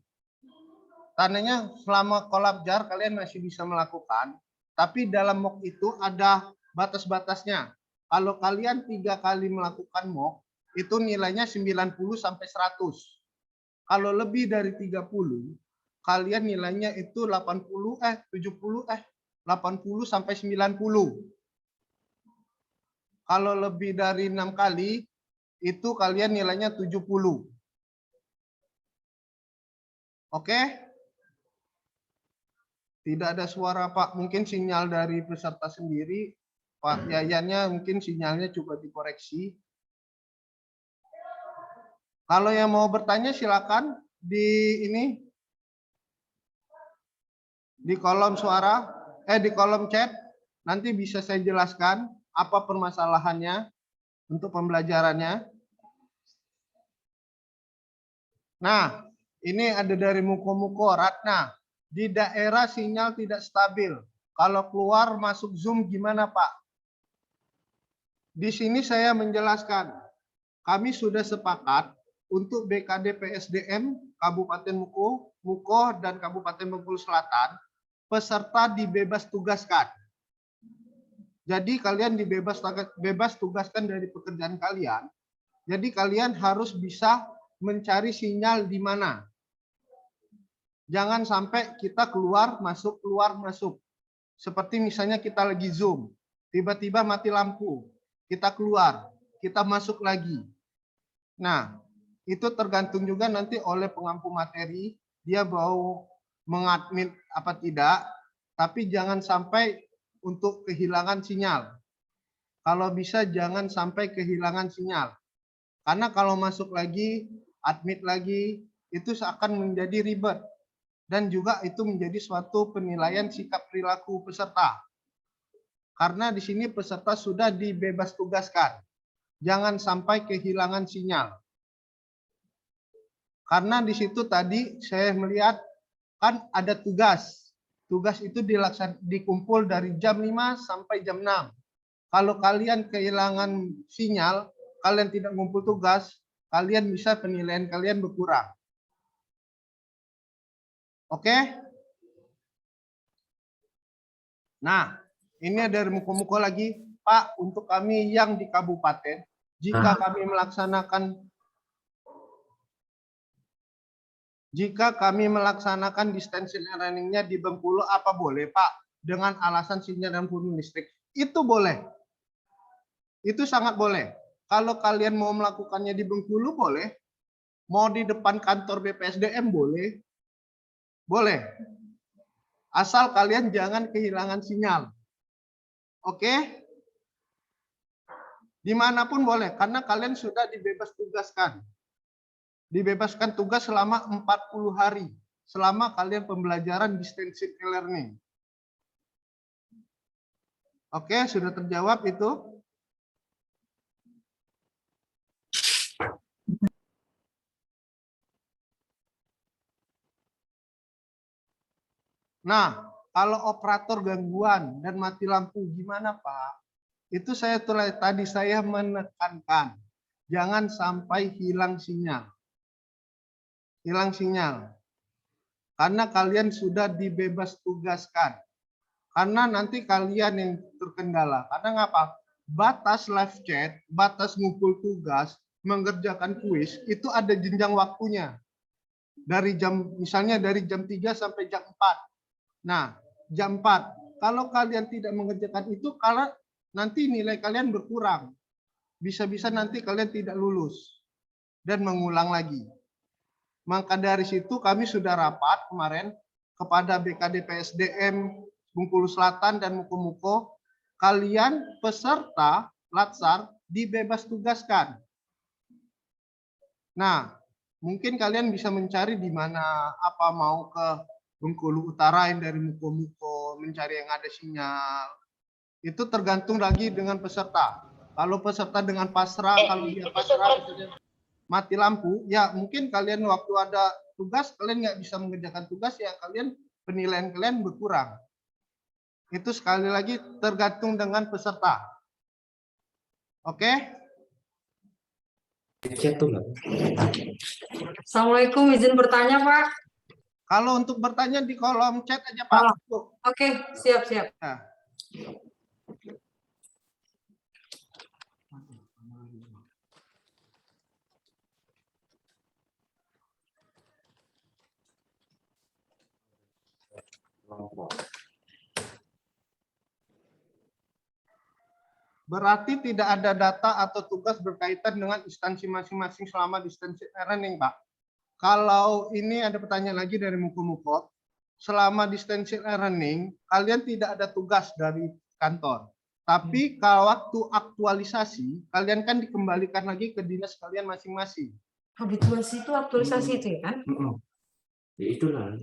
Tandanya selama Collabjar kalian masih bisa melakukan, tapi dalam mock itu ada batas-batasnya. Kalau kalian 3 kali melakukan mock, itu nilainya 90 sampai 100. Kalau lebih dari 30, kalian nilainya itu 80 sampai 90. Kalau lebih dari 6 kali, itu kalian nilainya 70. Oke? Tidak ada suara, Pak. Mungkin sinyal dari peserta sendiri. Pak Yayannya mungkin sinyalnya coba dikoreksi. Kalau yang mau bertanya silakan di kolom suara, di kolom chat, nanti bisa saya jelaskan apa permasalahannya untuk pembelajarannya. Nah, ini ada dari Muko Ratna. Di daerah sinyal tidak stabil. Kalau keluar masuk Zoom gimana, Pak? Di sini saya menjelaskan. Kami sudah sepakat untuk BKD PSDM Kabupaten Muko dan Kabupaten Bengkulu Selatan, peserta dibebas tugaskan. Jadi kalian bebas tugaskan dari pekerjaan kalian. Jadi kalian harus bisa mencari sinyal di mana. Jangan sampai kita keluar masuk. Seperti misalnya kita lagi Zoom, tiba-tiba mati lampu, kita keluar, kita masuk lagi. Nah, itu tergantung juga nanti oleh pengampu materi, dia mau mengadmin apa tidak, tapi jangan sampai untuk kehilangan sinyal. Kalau bisa jangan sampai kehilangan sinyal. Karena kalau masuk lagi, admit lagi, itu akan menjadi ribet. Dan juga itu menjadi suatu penilaian sikap perilaku peserta. Karena di sini peserta sudah dibebas tugaskan. Jangan sampai kehilangan sinyal. Karena di situ tadi saya melihat kan ada tugas. Tugas itu dikumpul dari jam 5 sampai jam 6. Kalau kalian kehilangan sinyal, kalian tidak ngumpul tugas, kalian bisa penilaian kalian berkurang. Oke? Nah, ini dari Muko lagi. Pak, untuk kami yang di kabupaten, jika kami melaksanakan distance learning-nya di Bengkulu, apa boleh, Pak? Dengan alasan sinyal dan volume listrik. Itu boleh. Itu sangat boleh. Kalau kalian mau melakukannya di Bengkulu, boleh. Mau di depan kantor BPSDM, boleh. Boleh. Asal kalian jangan kehilangan sinyal. Oke? Dimanapun boleh, karena kalian sudah dibebas tugaskan. Dibebaskan tugas selama 40 hari. Selama kalian pembelajaran distance learning. Oke, sudah terjawab itu? Nah, kalau operator gangguan dan mati lampu gimana, Pak? Itu tadi saya menekankan. Jangan sampai hilang sinyal. Hilang sinyal. Karena kalian sudah dibebas tugaskan. Karena nanti kalian yang terkendala. Karena ngapa? Batas live chat, batas ngumpul tugas, mengerjakan kuis, itu ada jenjang waktunya. Misalnya dari jam 3 sampai jam 4. Nah, jam 4. Kalau kalian tidak mengerjakan itu, kalau nanti nilai kalian berkurang. Bisa-bisa nanti kalian tidak lulus. Dan mengulang lagi. Maka dari situ kami sudah rapat kemarin kepada BKD PSDM Bengkulu Selatan dan Muko. Kalian peserta Latsar dibebas tugaskan. Nah, mungkin kalian bisa mencari di mana, apa mau ke Bengkulu Utara yang dari Muko, mencari yang ada sinyal. Itu tergantung lagi dengan peserta. Kalau peserta dengan pasrah, kalau dia pasrah mati lampu, ya mungkin kalian waktu ada tugas, kalian nggak bisa mengerjakan tugas, ya kalian penilaian kalian berkurang. Itu sekali lagi tergantung dengan peserta. Oke? Assalamualaikum, izin bertanya, Pak. Kalau untuk bertanya di kolom chat aja, Pak. Oke, siap-siap. Nah. Berarti tidak ada data atau tugas berkaitan dengan instansi masing-masing selama distance learning, Pak. Kalau ini ada pertanyaan lagi dari Muko. Selama distance learning, kalian tidak ada tugas dari kantor. Tapi kalau waktu aktualisasi, kalian kan dikembalikan lagi ke dinas kalian masing-masing. Habituasi itu aktualisasi itu ya kan? Ya itulah.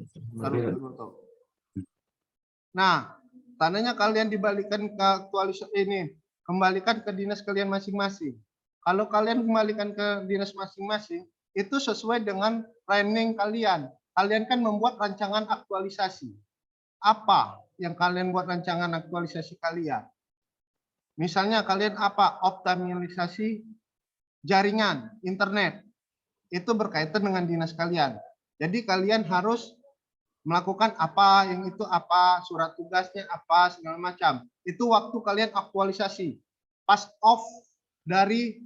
Nah, tandanya kalian dibalikan ke aktualisasi ini, kembalikan ke dinas kalian masing-masing. Kalau kalian kembalikan ke dinas masing-masing, itu sesuai dengan planning kalian. Kalian kan membuat rancangan aktualisasi. Apa yang kalian buat rancangan aktualisasi kalian? Misalnya kalian apa? Optimalisasi jaringan internet. Itu berkaitan dengan dinas kalian. Jadi kalian harus melakukan apa, yang itu apa, surat tugasnya apa, segala macam. Itu waktu kalian aktualisasi. Pass off dari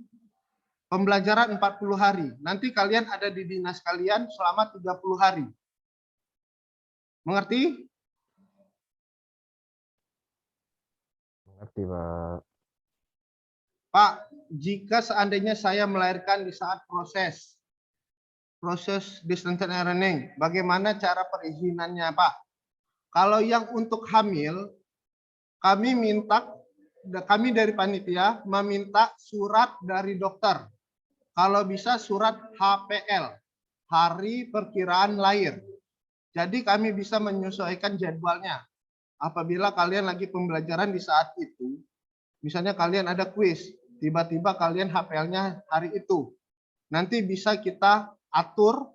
pembelajaran 40 hari. Nanti kalian ada di dinas kalian selama 30 hari. Mengerti? Mengerti, Pak. Pak, jika seandainya saya melahirkan di saat proses distance learning, bagaimana cara perizinannya, Pak? Kalau yang untuk hamil, kami dari panitia meminta surat dari dokter. Kalau bisa surat HPL, hari perkiraan lahir. Jadi kami bisa menyesuaikan jadwalnya. Apabila kalian lagi pembelajaran di saat itu, misalnya kalian ada kuis, tiba-tiba kalian HPL-nya hari itu. Nanti bisa kita atur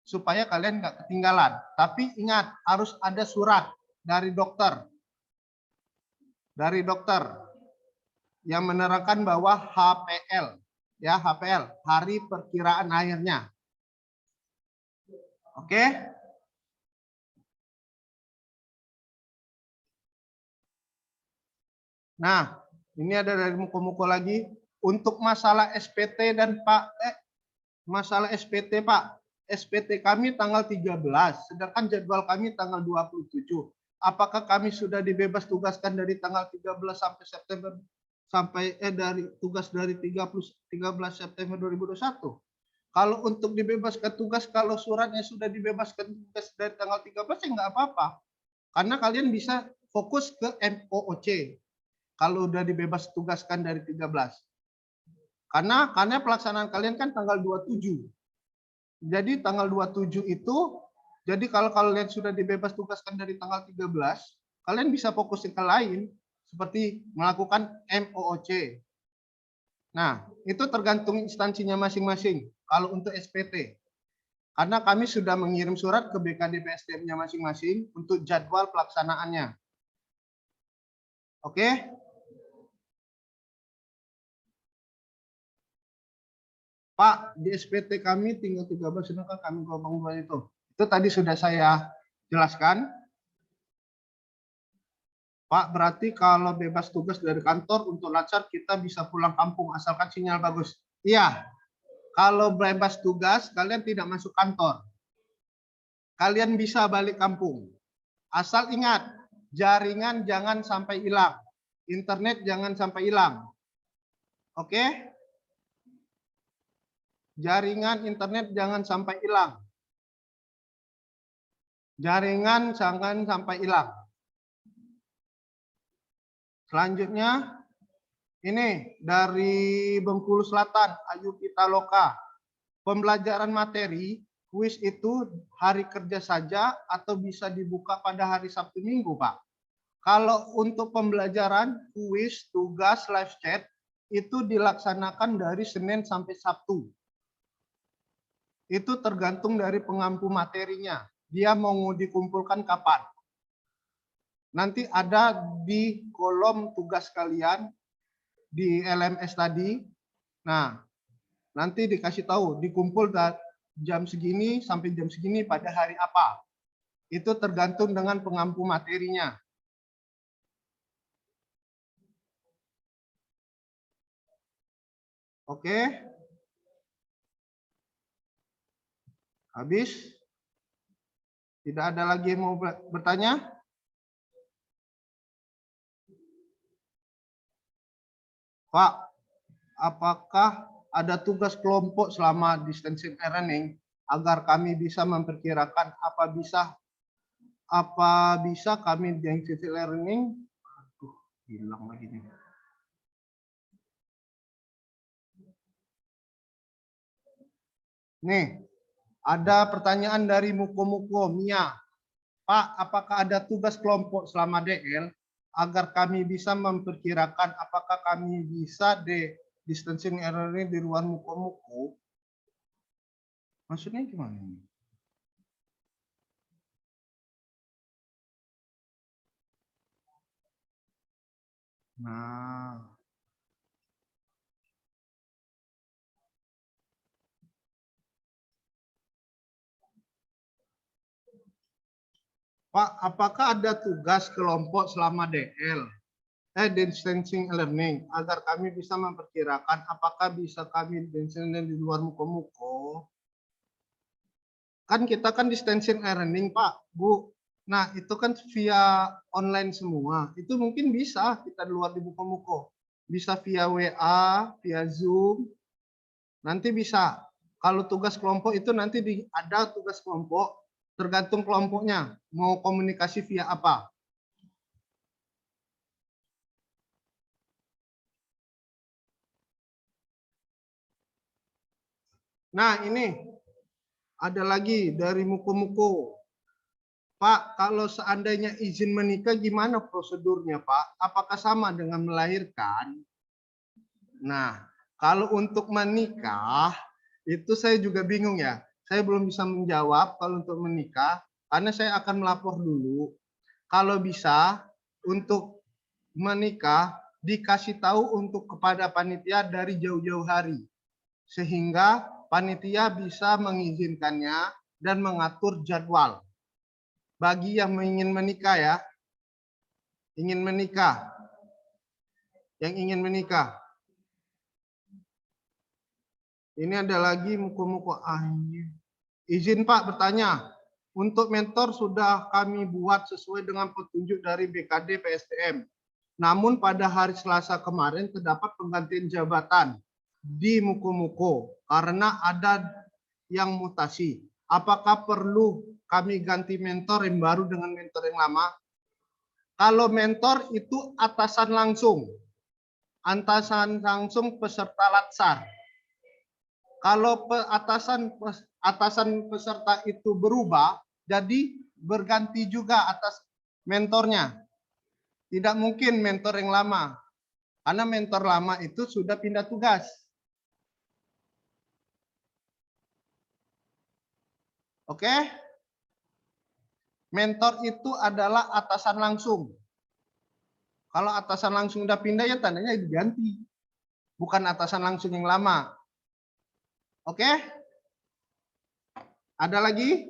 supaya kalian nggak ketinggalan. Tapi ingat, harus ada surat dari dokter. Dari dokter yang menerangkan bahwa HPL, ya HPL, hari perkiraan lahirnya. Oke? Nah, ini ada dari Muko-Muko lagi. Untuk masalah SPT dan masalah SPT, Pak. SPT kami tanggal 13, sedangkan jadwal kami tanggal 27. Apakah kami sudah dibebas tugaskan dari tanggal 13 sampai September dari tugas dari 13 September 2021? Kalau untuk dibebaskan tugas, kalau suratnya sudah dibebaskan tugas dari tanggal 13 ya nggak apa-apa. Karena kalian bisa fokus ke MOOC. Kalau udah dibebas tugaskan dari 13. Karena pelaksanaan kalian kan tanggal 27. Jadi tanggal 27 itu, jadi kalau kalian sudah dibebas tugaskan dari tanggal 13, kalian bisa fokus ke lain, seperti melakukan MOOC. Nah, itu tergantung instansinya masing-masing, kalau untuk SPT. Karena kami sudah mengirim surat ke BKD PSDM-nya masing-masing untuk jadwal pelaksanaannya. Oke? Pak, di SPT kami tinggal 13, sedangkan kami gelombang 2 itu. Itu tadi sudah saya jelaskan. Pak, berarti kalau bebas tugas dari kantor untuk lancar kita bisa pulang kampung asalkan sinyal bagus. Iya, kalau bebas tugas kalian tidak masuk kantor. Kalian bisa balik kampung. Asal ingat, jaringan jangan sampai hilang. Internet jangan sampai hilang. Oke? Jaringan internet jangan sampai hilang. Jaringan jangan sampai hilang. Selanjutnya, ini dari Bengkulu Selatan, Ayu Pitaloka. Pembelajaran materi, kuis itu hari kerja saja atau bisa dibuka pada hari Sabtu Minggu, Pak? Kalau untuk pembelajaran, kuis, tugas, live chat, itu dilaksanakan dari Senin sampai Sabtu. Itu tergantung dari pengampu materinya. Dia mau dikumpulkan kapan. Nanti ada di kolom tugas kalian di LMS tadi. Nah, nanti dikasih tahu dikumpul dari jam segini sampai jam segini pada hari apa. Itu tergantung dengan pengampu materinya. Oke. Habis? Tidak ada lagi yang mau bertanya? Pak, apakah ada tugas kelompok selama distance learning agar kami bisa memperkirakan apa bisa kami di distance learning? Aduh, hilang lagi nih. Nih, ada pertanyaan dari Muko Mia. Pak, apakah ada tugas kelompok selama DL agar kami bisa memperkirakan apakah kami bisa distancing learning di luar Muko? Maksudnya gimana ini? Nah, Pak, apakah ada tugas kelompok selama DL? Distancing learning agar kami bisa memperkirakan apakah bisa kami distancing di luar Muko. Kan kita kan distancing learning, Pak, Bu. Nah, itu kan via online semua. Itu mungkin bisa kita di luar di Muko. Bisa via WA, via Zoom. Nanti bisa. Kalau tugas kelompok itu nanti ada tugas kelompok, tergantung kelompoknya. Mau komunikasi via apa. Nah, ini ada lagi dari Muko. Pak, kalau seandainya izin menikah gimana prosedurnya, Pak? Apakah sama dengan melahirkan? Nah, kalau untuk menikah itu saya juga bingung ya. Saya belum bisa menjawab kalau untuk menikah karena saya akan melapor dulu. Kalau bisa untuk menikah dikasih tahu untuk kepada panitia dari jauh-jauh hari. Sehingga panitia bisa mengizinkannya dan mengatur jadwal. Bagi yang ingin menikah ya, yang ingin menikah. Ini ada lagi Muko. Izin Pak bertanya, untuk mentor sudah kami buat sesuai dengan petunjuk dari BKD PSDM. Namun pada hari Selasa kemarin terdapat penggantian jabatan di Muko karena ada yang mutasi. Apakah perlu kami ganti mentor yang baru dengan mentor yang lama? Kalau mentor itu atasan langsung peserta latsar. Kalau atasan peserta itu berubah, jadi berganti juga atas mentornya. Tidak mungkin mentor yang lama, karena mentor lama itu sudah pindah tugas. Oke? Mentor itu adalah atasan langsung. Kalau atasan langsung udah pindah ya tandanya diganti. Bukan atasan langsung yang lama. Oke? Ada lagi?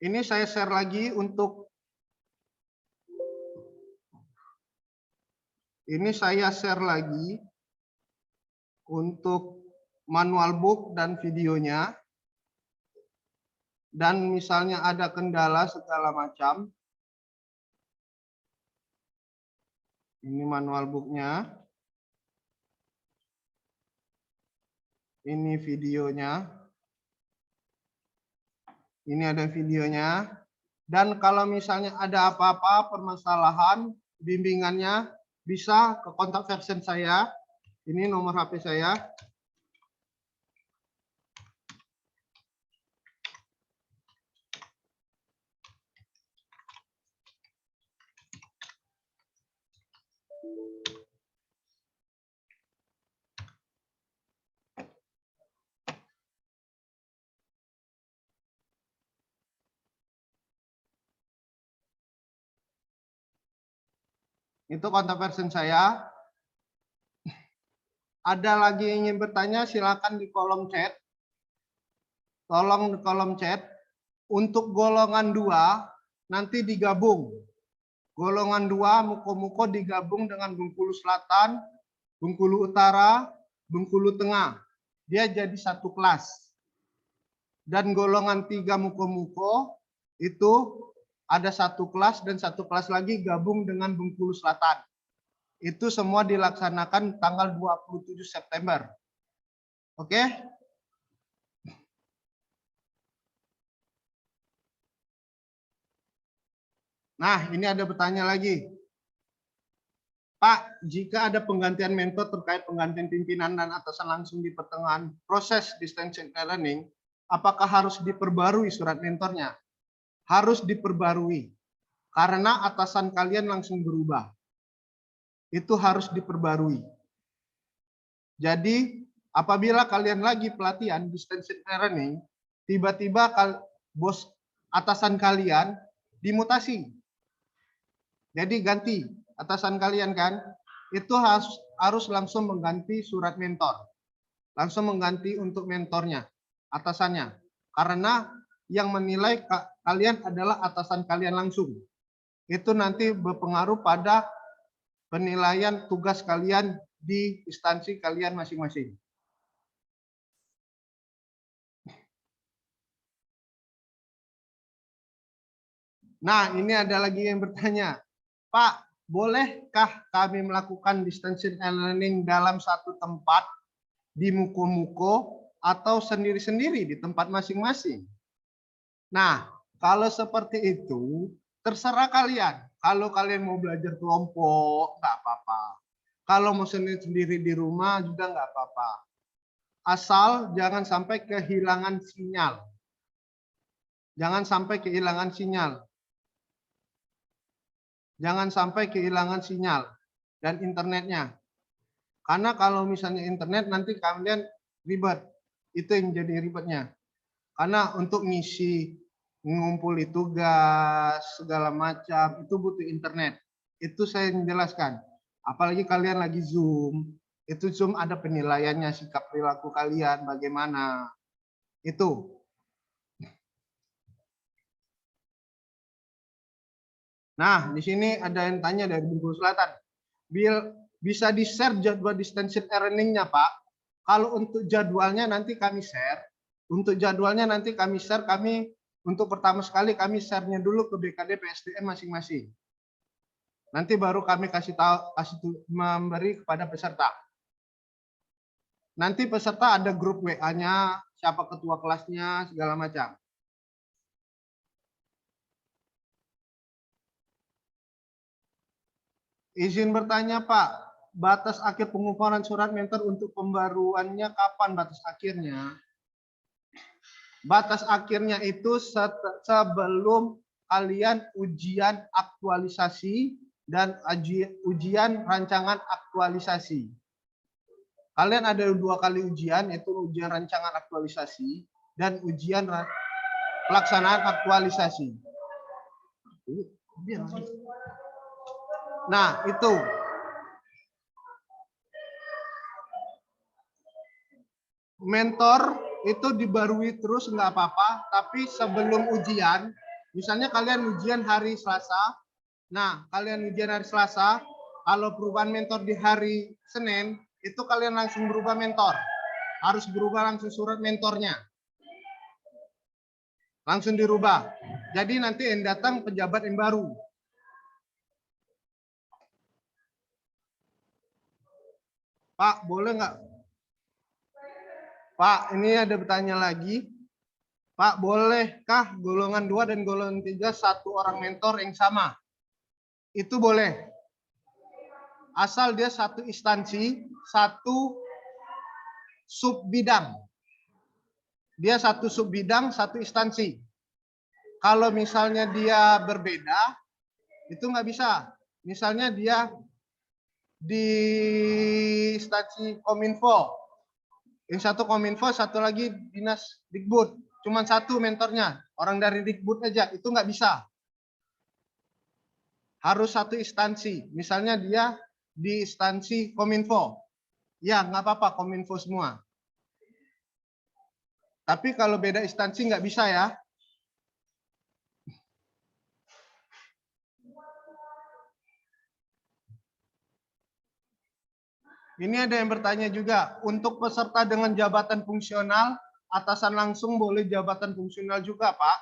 Ini saya share lagi untuk manual book dan videonya. Dan misalnya ada kendala segala macam. Ini manual booknya. Ini videonya. Ini ada videonya. Dan kalau misalnya ada apa-apa permasalahan bimbingannya bisa ke kontak person saya. Ini nomor HP saya. Itu kontak person saya. Ada lagi yang ingin bertanya, silakan di kolom chat. Tolong di kolom chat. Untuk golongan 2 nanti digabung. Golongan 2 Muko digabung dengan Bengkulu Selatan, Bengkulu Utara, Bengkulu Tengah. Dia jadi satu kelas. Dan golongan 3 Muko itu ada satu kelas dan satu kelas lagi gabung dengan Bengkulu Selatan. Itu semua dilaksanakan tanggal 27 September. Oke? Nah, ini ada bertanya lagi. Pak, jika ada penggantian mentor terkait penggantian pimpinan dan atasan langsung di pertengahan proses distance learning, apakah harus diperbarui surat mentornya? Harus diperbarui, karena atasan kalian langsung berubah. Itu harus diperbarui. Jadi, apabila kalian lagi pelatihan distance learning, tiba-tiba bos atasan kalian dimutasi. Jadi ganti atasan kalian kan, itu harus langsung mengganti surat mentor. Langsung mengganti untuk mentornya, atasannya. Karena yang menilai kalian adalah atasan kalian langsung. Itu nanti berpengaruh pada penilaian tugas kalian di instansi kalian masing-masing. Nah, ini ada lagi yang bertanya, Pak, bolehkah kami melakukan distance learning dalam satu tempat di muko-muko atau sendiri-sendiri di tempat masing-masing? Nah, kalau seperti itu, terserah kalian. Kalau kalian mau belajar kelompok, nggak apa-apa. Kalau mau sendiri-sendiri di rumah juga nggak apa-apa. Asal jangan sampai kehilangan sinyal. Jangan sampai kehilangan sinyal. Jangan sampai kehilangan sinyal dan internetnya. Karena kalau misalnya internet nanti kalian ribet. Itu yang jadi ribetnya. Karena untuk ngisi, ngumpuli tugas, segala macam, itu butuh internet. Itu saya menjelaskan. Apalagi kalian lagi Zoom. Itu Zoom ada penilaiannya, sikap perilaku kalian, bagaimana. Itu. Nah, di sini ada yang tanya dari Bengkulu Selatan. Bisa di-share jadwal distance learning-nya, Pak? Kalau untuk jadwalnya nanti kami share. Untuk jadwalnya nanti kami share, untuk pertama sekali kami share-nya dulu ke BKD PSDM masing-masing. Nanti baru kami memberi kepada peserta. Nanti peserta ada grup WA-nya, siapa ketua kelasnya, segala macam. Izin bertanya, Pak, batas akhir pengumpalan surat mentor untuk pembaruannya kapan batas akhirnya? Batas akhirnya itu sebelum kalian ujian aktualisasi dan ujian rancangan aktualisasi. Kalian ada 2 kali ujian, yaitu ujian rancangan aktualisasi dan ujian pelaksanaan aktualisasi. Nah, itu. Mentor itu dibarui terus nggak apa-apa, tapi sebelum ujian, misalnya kalian ujian hari Selasa, nah kalian ujian hari Selasa, kalau perubahan mentor di hari Senin, itu kalian langsung berubah mentor. Harus berubah langsung surat mentornya. Langsung dirubah. Jadi nanti yang datang pejabat yang baru. Pak, boleh nggak? Pak, ini ada bertanya lagi. Pak, bolehkah golongan 2 dan golongan 3 satu orang mentor yang sama? Itu boleh. Asal dia satu instansi, satu sub bidang. Dia satu sub bidang, satu instansi. Kalau misalnya dia berbeda, itu nggak bisa. Misalnya dia di instansi Kominfo, yang satu Kominfo, satu lagi dinas Dikbud, cuma satu mentornya, orang dari Dikbud aja, itu nggak bisa. Harus satu instansi, misalnya dia di instansi Kominfo, ya nggak apa-apa Kominfo semua. Tapi kalau beda instansi nggak bisa ya. Ini ada yang bertanya juga, untuk peserta dengan jabatan fungsional, atasan langsung boleh jabatan fungsional juga, Pak?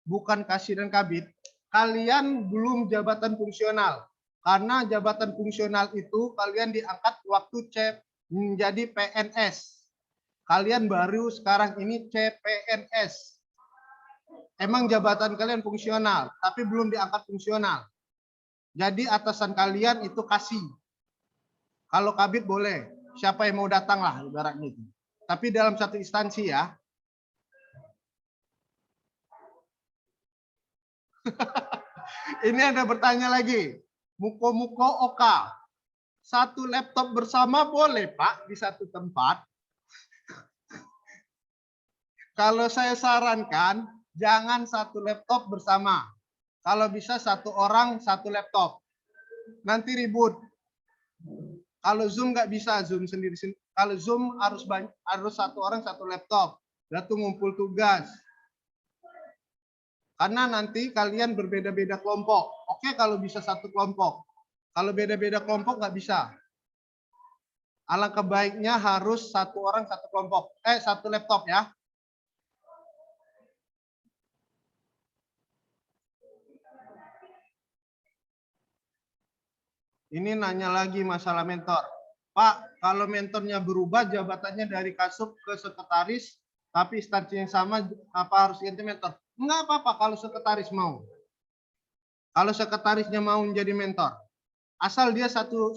Bukan kasir dan kabid. Kalian belum jabatan fungsional. Karena jabatan fungsional itu kalian diangkat waktu menjadi PNS. Kalian baru sekarang ini CPNS. Emang jabatan kalian fungsional, tapi belum diangkat fungsional. Jadi atasan kalian itu kasih. Kalau kabit boleh. Siapa yang mau datang lah ibaratnya itu. Tapi dalam satu instansi ya. Ini ada bertanya lagi. Muko-muko oka. Satu laptop bersama boleh Pak di satu tempat. Kalau saya sarankan jangan satu laptop bersama. Kalau bisa satu orang satu laptop. Nanti ribut. Kalau Zoom nggak bisa, Zoom sendiri. Kalau Zoom harus satu orang satu laptop. Lalu ngumpul tugas. Karena nanti kalian berbeda-beda kelompok. Oke, kalau bisa satu kelompok. Kalau beda-beda kelompok nggak bisa. Alangkah baiknya harus satu orang satu kelompok. Satu laptop ya. Ini nanya lagi masalah mentor. Pak, kalau mentornya berubah jabatannya dari kasub ke sekretaris, tapi instansi yang sama, apa harus ganti mentor? Enggak apa-apa kalau sekretaris mau. Kalau sekretarisnya mau menjadi mentor. Asal dia satu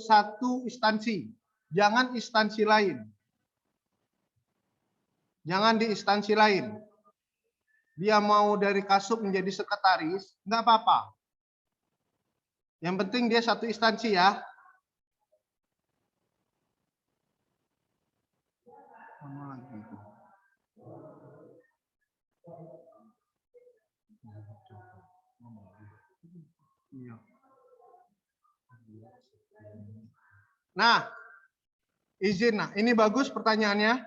instansi. Jangan instansi lain. Jangan di instansi lain. Dia mau dari kasub menjadi sekretaris, enggak apa-apa. Yang penting dia satu instansi ya. Mana lagi itu? Nah, izin. Nah, ini bagus pertanyaannya.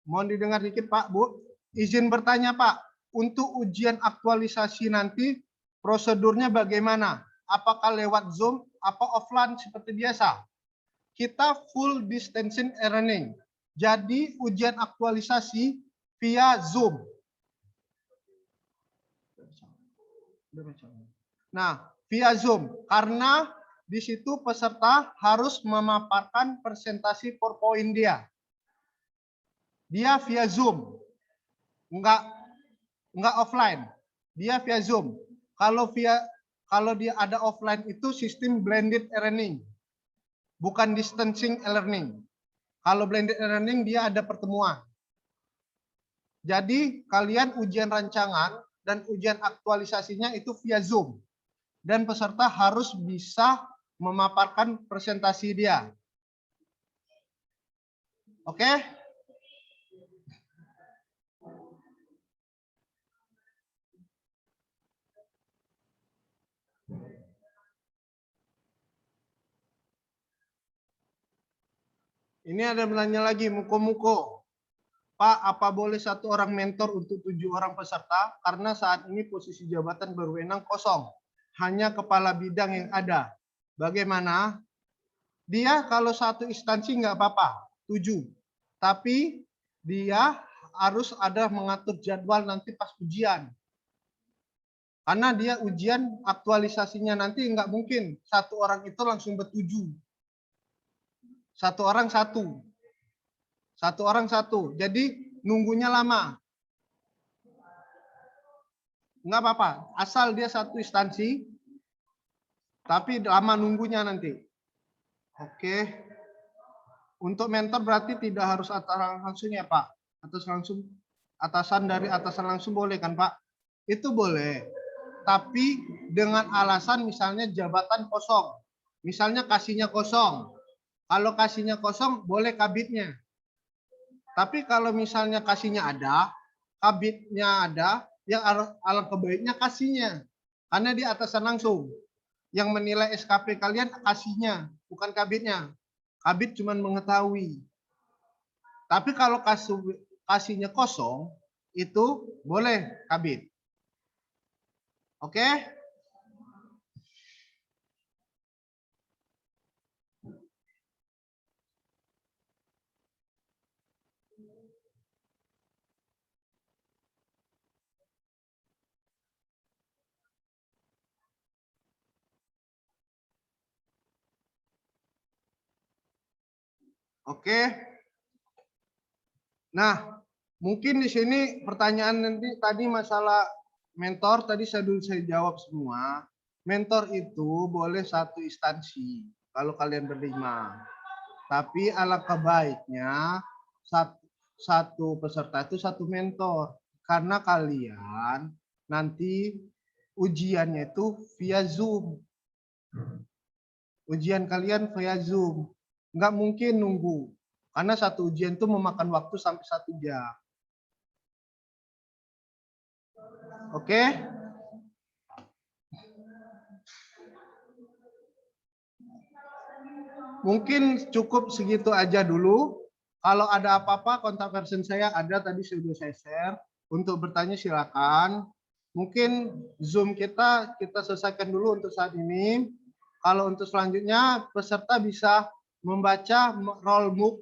Mohon didengar dikit Pak, Bu. Izin bertanya Pak, untuk ujian aktualisasi nanti prosedurnya bagaimana? Apakah lewat Zoom, apa offline seperti biasa? Kita full distancing learning. Jadi ujian aktualisasi via Zoom. Nah, via Zoom. Karena di situ peserta harus memaparkan presentasi PowerPoint dia. Dia via Zoom. Enggak offline. Dia via Zoom. Kalau dia ada offline itu sistem blended learning. Bukan distancing learning. Kalau blended learning dia ada pertemuan. Jadi kalian ujian rancangan dan ujian aktualisasinya itu via Zoom. Dan peserta harus bisa memaparkan presentasi dia. Oke? Ini ada menanya lagi, muko-muko. Pak, apa boleh satu orang mentor untuk 7 orang peserta? Karena saat ini posisi jabatan berwenang kosong. Hanya kepala bidang yang ada. Bagaimana? Dia kalau satu instansi nggak apa-apa, 7. Tapi dia harus ada mengatur jadwal nanti pas ujian. Karena dia ujian aktualisasinya nanti nggak mungkin. Satu orang itu langsung bertujuh. Satu orang satu. Satu orang satu. Jadi nunggunya lama. Nggak apa-apa. Asal dia satu instansi. Tapi lama nunggunya nanti. Oke. Untuk mentor berarti tidak harus atasan langsung ya Pak. Atasan dari atasan langsung boleh kan Pak? Itu boleh. Tapi dengan alasan misalnya jabatan kosong. Misalnya kasihnya kosong. Kalau kasihnya kosong, boleh kabitnya. Tapi kalau misalnya kasihnya ada, kabitnya ada, yang alangkah baiknya kasihnya. Karena dia atasan langsung. Yang menilai SKP kalian kasihnya, bukan kabitnya. Kabit cuma mengetahui. Tapi kalau kasihnya kosong, itu boleh kabit. Oke? Oke. Nah, mungkin di sini pertanyaan nanti tadi masalah mentor tadi saya jawab semua. Mentor itu boleh satu instansi kalau kalian berlima. Tapi alangkah baiknya satu peserta itu satu mentor. Karena kalian nanti ujiannya itu via Zoom. Ujian kalian via Zoom. Nggak mungkin nunggu. Karena satu ujian itu memakan waktu sampai 1 jam. Oke? Mungkin cukup segitu aja dulu. Kalau ada apa-apa, kontak person saya ada tadi sudah saya share. Untuk bertanya silakan. Mungkin Zoom kita selesaikan dulu untuk saat ini. Kalau untuk selanjutnya, peserta bisa membaca rollbook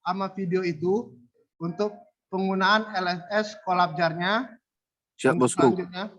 sama video itu untuk penggunaan LSS Collabjar-nya. Siap, Untuk bosku. selanjutnya.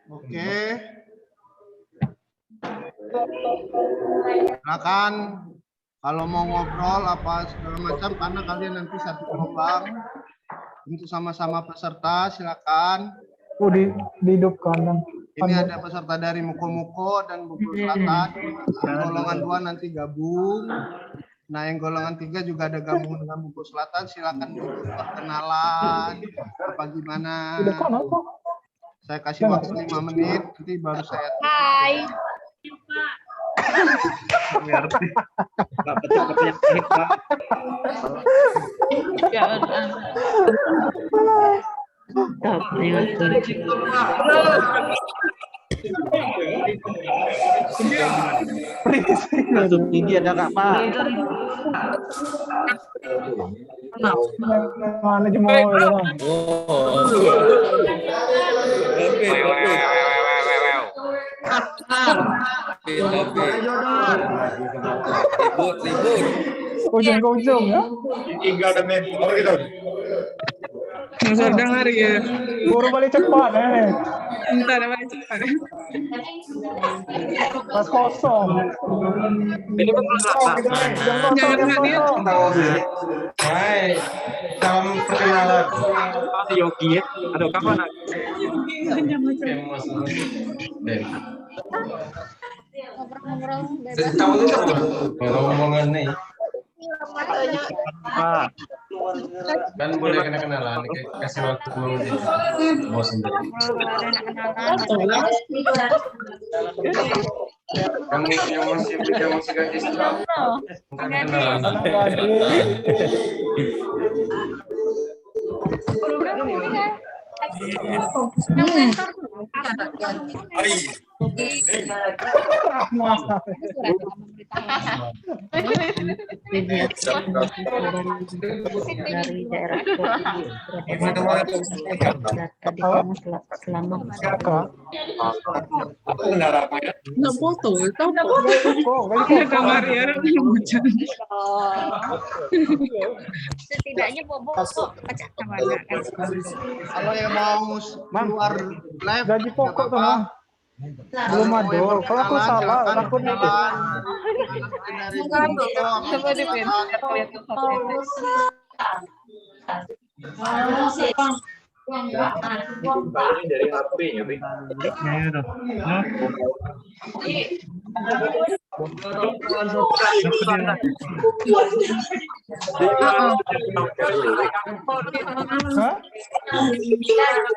Oke. Silakan kalau mau ngobrol apa segala macam karena kalian nanti satu gelombang untuk sama-sama peserta silakan. Oh, dihidupkan. Ini ada peserta dari Muko-Muko dan Bogor Selatan. Golongan 2 nanti gabung. Nah, yang golongan 3 juga ada gabung dengan Bogor Selatan. Silakan untuk perkenalan apa gimana. Saya kasih waktu 5 menit, nanti baru saya. Hai. Tinggi ada Kak Pak. Mana jemur? Ujung ke ujung ya. Masuk dengar ya. Buru balik cepat Entar balik cepat. Pas kosong. Jangan hadir. Hai, salam perkenalan. Yogi, aduh kapan? Tahu itu ngomongan nih. Kan boleh kenalan, kasih waktu dulu deh. Mau sendiri. Kamu yang masih gadis tuh. Kenalan. Dari daerah selama Nggak foto, kamar ya, setidaknya bobo pajak kamar. Kalau yang mau keluar live Gaji pokok tuh, Bang. Belum ada. Kalau aku salah, aku nih. Coba di Dari HP ya,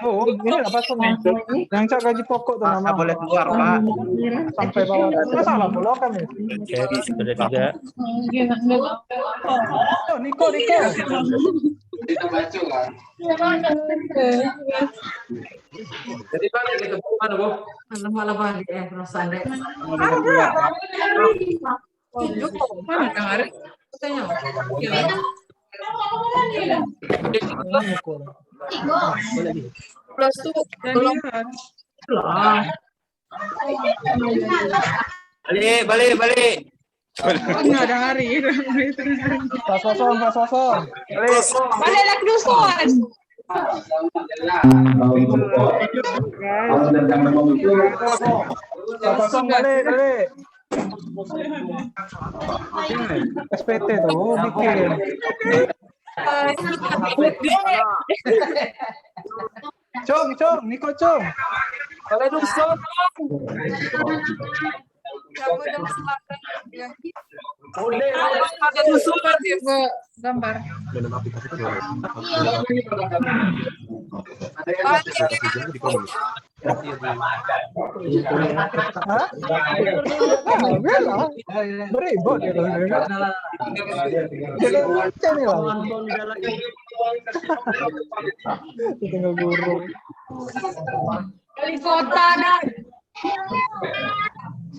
Oh, ini apa tuh? Yang cak gaji pokok tuh nama. boleh keluar Pak. Sampai bawah. Nggak salah pula kan ya? Jadi sudah tidak. Oh, Niko. Itu baca lah. Jadi balik ke mana, Bu? Malah balik perasaan deh. mana kamar? Katanya. Plus tuh belum. Lah. Balik. Nggak ada hari. Pak Sosong. Balik ke dusun. Pak Sosong balik. SPT tuh bikin. Cung, Niko Cung. Kalau dusun. Ada dusun berarti gambar. Beribut gitu. Tinggal guru. Kali kota dah.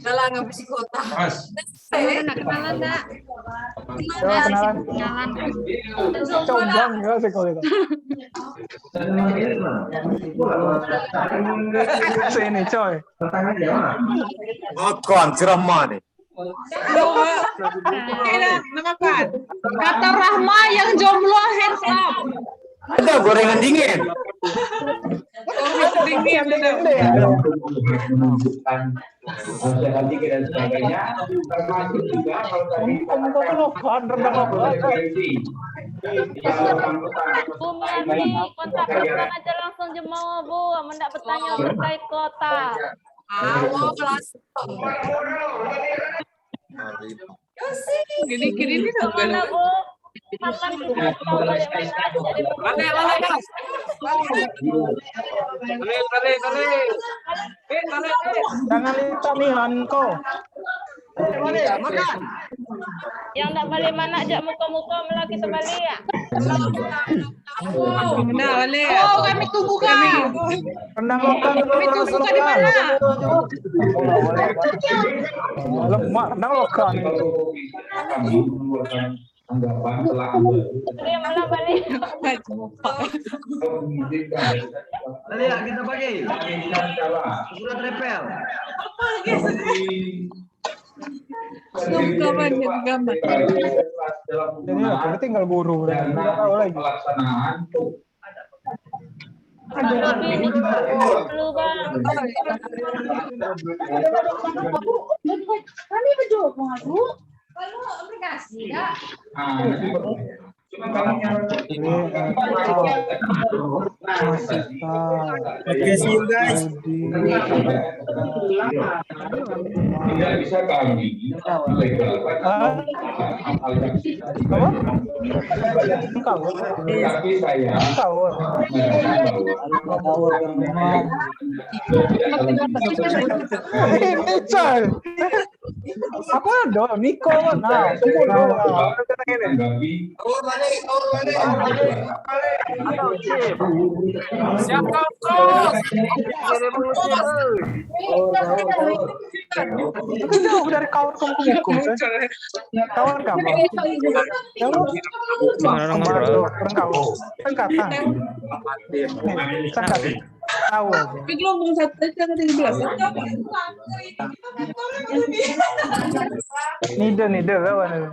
Udah ngabis kota. Nak kenalan enggak? Kenalan. Combang enggak sih kalau itu. Sini coy. Kon ceramah nih. Nama kan? Kata Rahma yang jomblo hands up. Ada gorengan dingin. Dingin bener. Bu Mami, kontak orang aja langsung jemaah Bu, mendak bertanya terkait kota. Gini ini Kemana Bu? Kapan kita mau balik Jangan ditamihan kok. Yang tak balik mana ajak muka-muka malah kita balik ya. Nah, balik. Oh, kami tunggu kami. Rendang lokal Kami tunggu di mana? Lemak rendang lokal. Dia malah balik. Lihat kita pakai. Surat repel. Banyak gambar. Jadi aku tinggal guru. Tidak tahu lagi. Lu bang. Kami berjuang aku. Kalau aplikasi ya. Tidak bisa kami tapi saya Aku ada Niko mana? Siapa Itu jauh dari kawan kamu. Kawan kamu. Orang kamu. Kan kata. Tahu aja. Gelombang satu aja kan yang biasa. Nida lawan.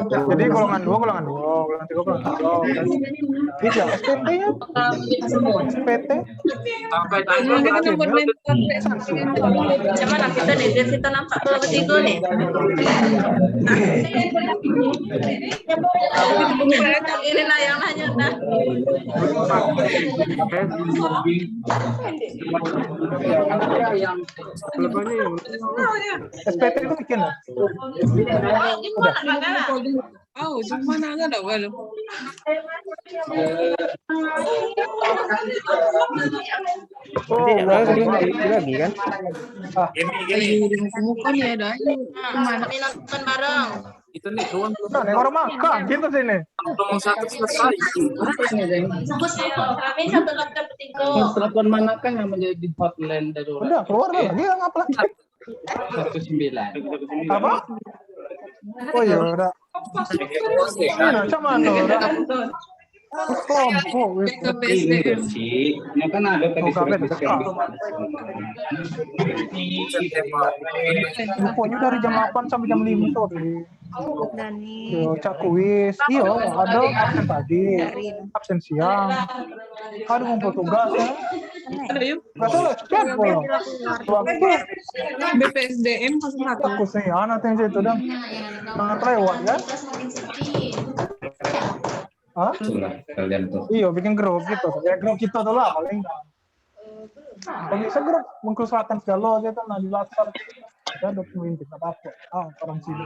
Jadi golongan 2, golongan 3, golongan 4. Bisa SPT ya? SPT? Cuman kita nih, dia kita nampak kalau ketiga nih. Ini lah yang nanya dah. SPT itu bikin lah. Oh, cuma naga dah walau. Lagi kan? Bukan ya dah. Kami nonton bareng. itu nih kawan orang makan gitu sini. ngomong satu selesai. Kami satu laptop bertiga. Telepon mana kan yang menjadi hotline dari orang? Udah keluar lagi yang apa lagi? 19. Apa? Oh iya udah. Ini cuman tuh udah. Kelompok. BPSDM. Ini kan ada tadi surat Infonya dari jam 8 sampai jam 5 sore. Dani. Yo, cak kuis. Iya, ada absen pagi, absen siang. Ada ngumpul tugas ya. Ada yuk. Gak salah, cek loh. Waktu BPSDM 01. aku sih anak yang situ dong. Sangat lewat ya. Hah? Itulah kalian tuh. Iya, bikin grup gitu. Ya grup kita tuh lah paling. Kalau bisa grup Bengkulu Selatan segala aja kan, nah di Latsar. Ada dokumen kita apa? Orang sini.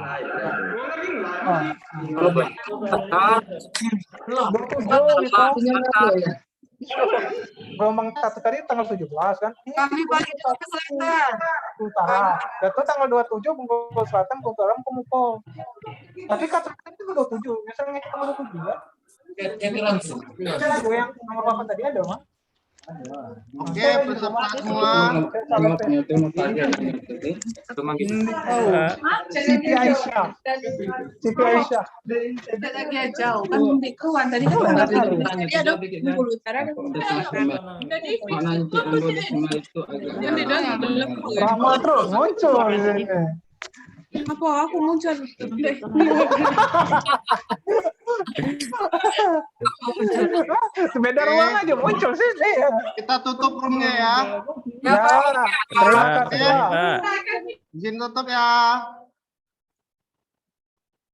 Gelombang satu tadi tanggal 17 kan? Kami balik ke Selatan. Utara. Datu tanggal 27 Bengkulu Selatan, Bengkulu Utara, Bengkulu. Tapi kata itu 27. Biasanya tanggal 27 ya. Yang nomor 8 tadi ada, Mas? Oke, peserta semua. Siti Aisyah. Siti Aisyah. Lagi jauh kan di kawan tadi kan ada Bengkulu Utara ada Rama terus muncul di sini. apa aku muncul Beda ruang aja muncul sih. Kita tutup roomnya ya. Ya, terima kasih. Izin tutup ya.